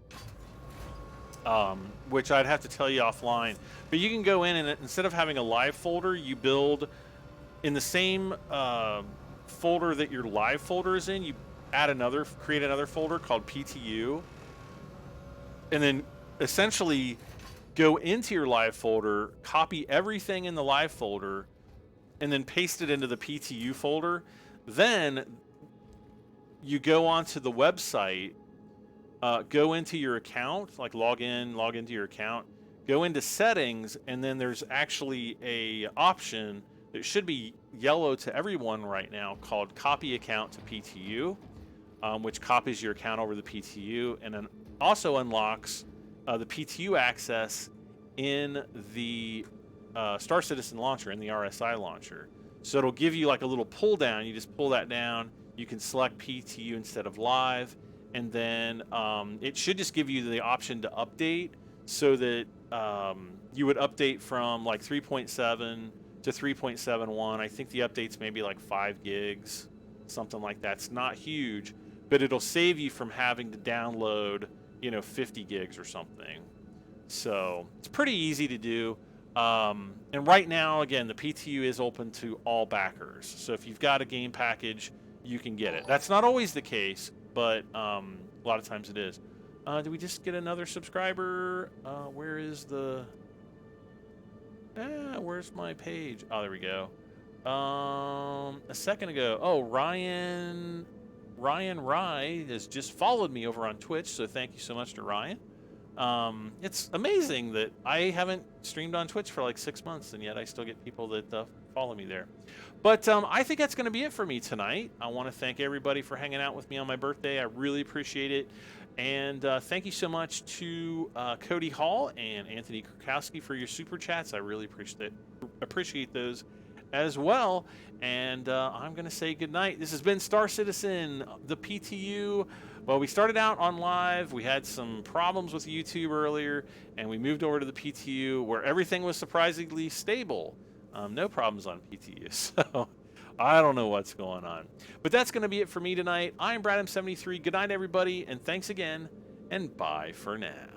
Speaker 1: Which I'd have to tell you offline. But you can go in and instead of having a live folder, you build in the same folder that your live folder is in, you create another folder called PTU. And then essentially go into your live folder, copy everything in the live folder, and then paste it into the PTU folder. Then you go onto the website, go into your account, like log into your account, go into settings, and then there's actually a option that should be yellow to everyone right now called copy account to PTU, which copies your account over the PTU and then also unlocks the PTU access in the Star Citizen launcher in the RSI launcher. So it'll give you like a little pull down. You just pull that down. You can select PTU instead of live, and then it should just give you the option to update, so that you would update from like 3.7 to 3.71. I think the update's maybe like 5 gigs, something like that. It's not huge, but it'll save you from having to download, 50 gigs or something. So it's pretty easy to do. And right now, again, the PTU is open to all backers. So if you've got a game package, you can get it. That's not always the case, but a lot of times it is. Did we just get another subscriber? Where is the... where's my page? Oh, there we go. A second ago. Oh, Ryan Rye has just followed me over on Twitch, so thank you so much to Ryan. It's amazing that I haven't streamed on Twitch for like 6 months, and yet I still get people that follow me there. But I think that's going to be it for me tonight. I want to thank everybody for hanging out with me on my birthday. I really appreciate it. And thank you so much to Cody Hall and Anthony Krakowski for your super chats. I really appreciate those as well. And I'm going to say goodnight. This has been Star Citizen, the PTU. Well, we started out on live. We had some problems with YouTube earlier, and we moved over to the PTU where everything was surprisingly stable. No problems on PTU. So I don't know what's going on. But that's going to be it for me tonight. I'm Bradham73. Good night, everybody, and thanks again, and bye for now.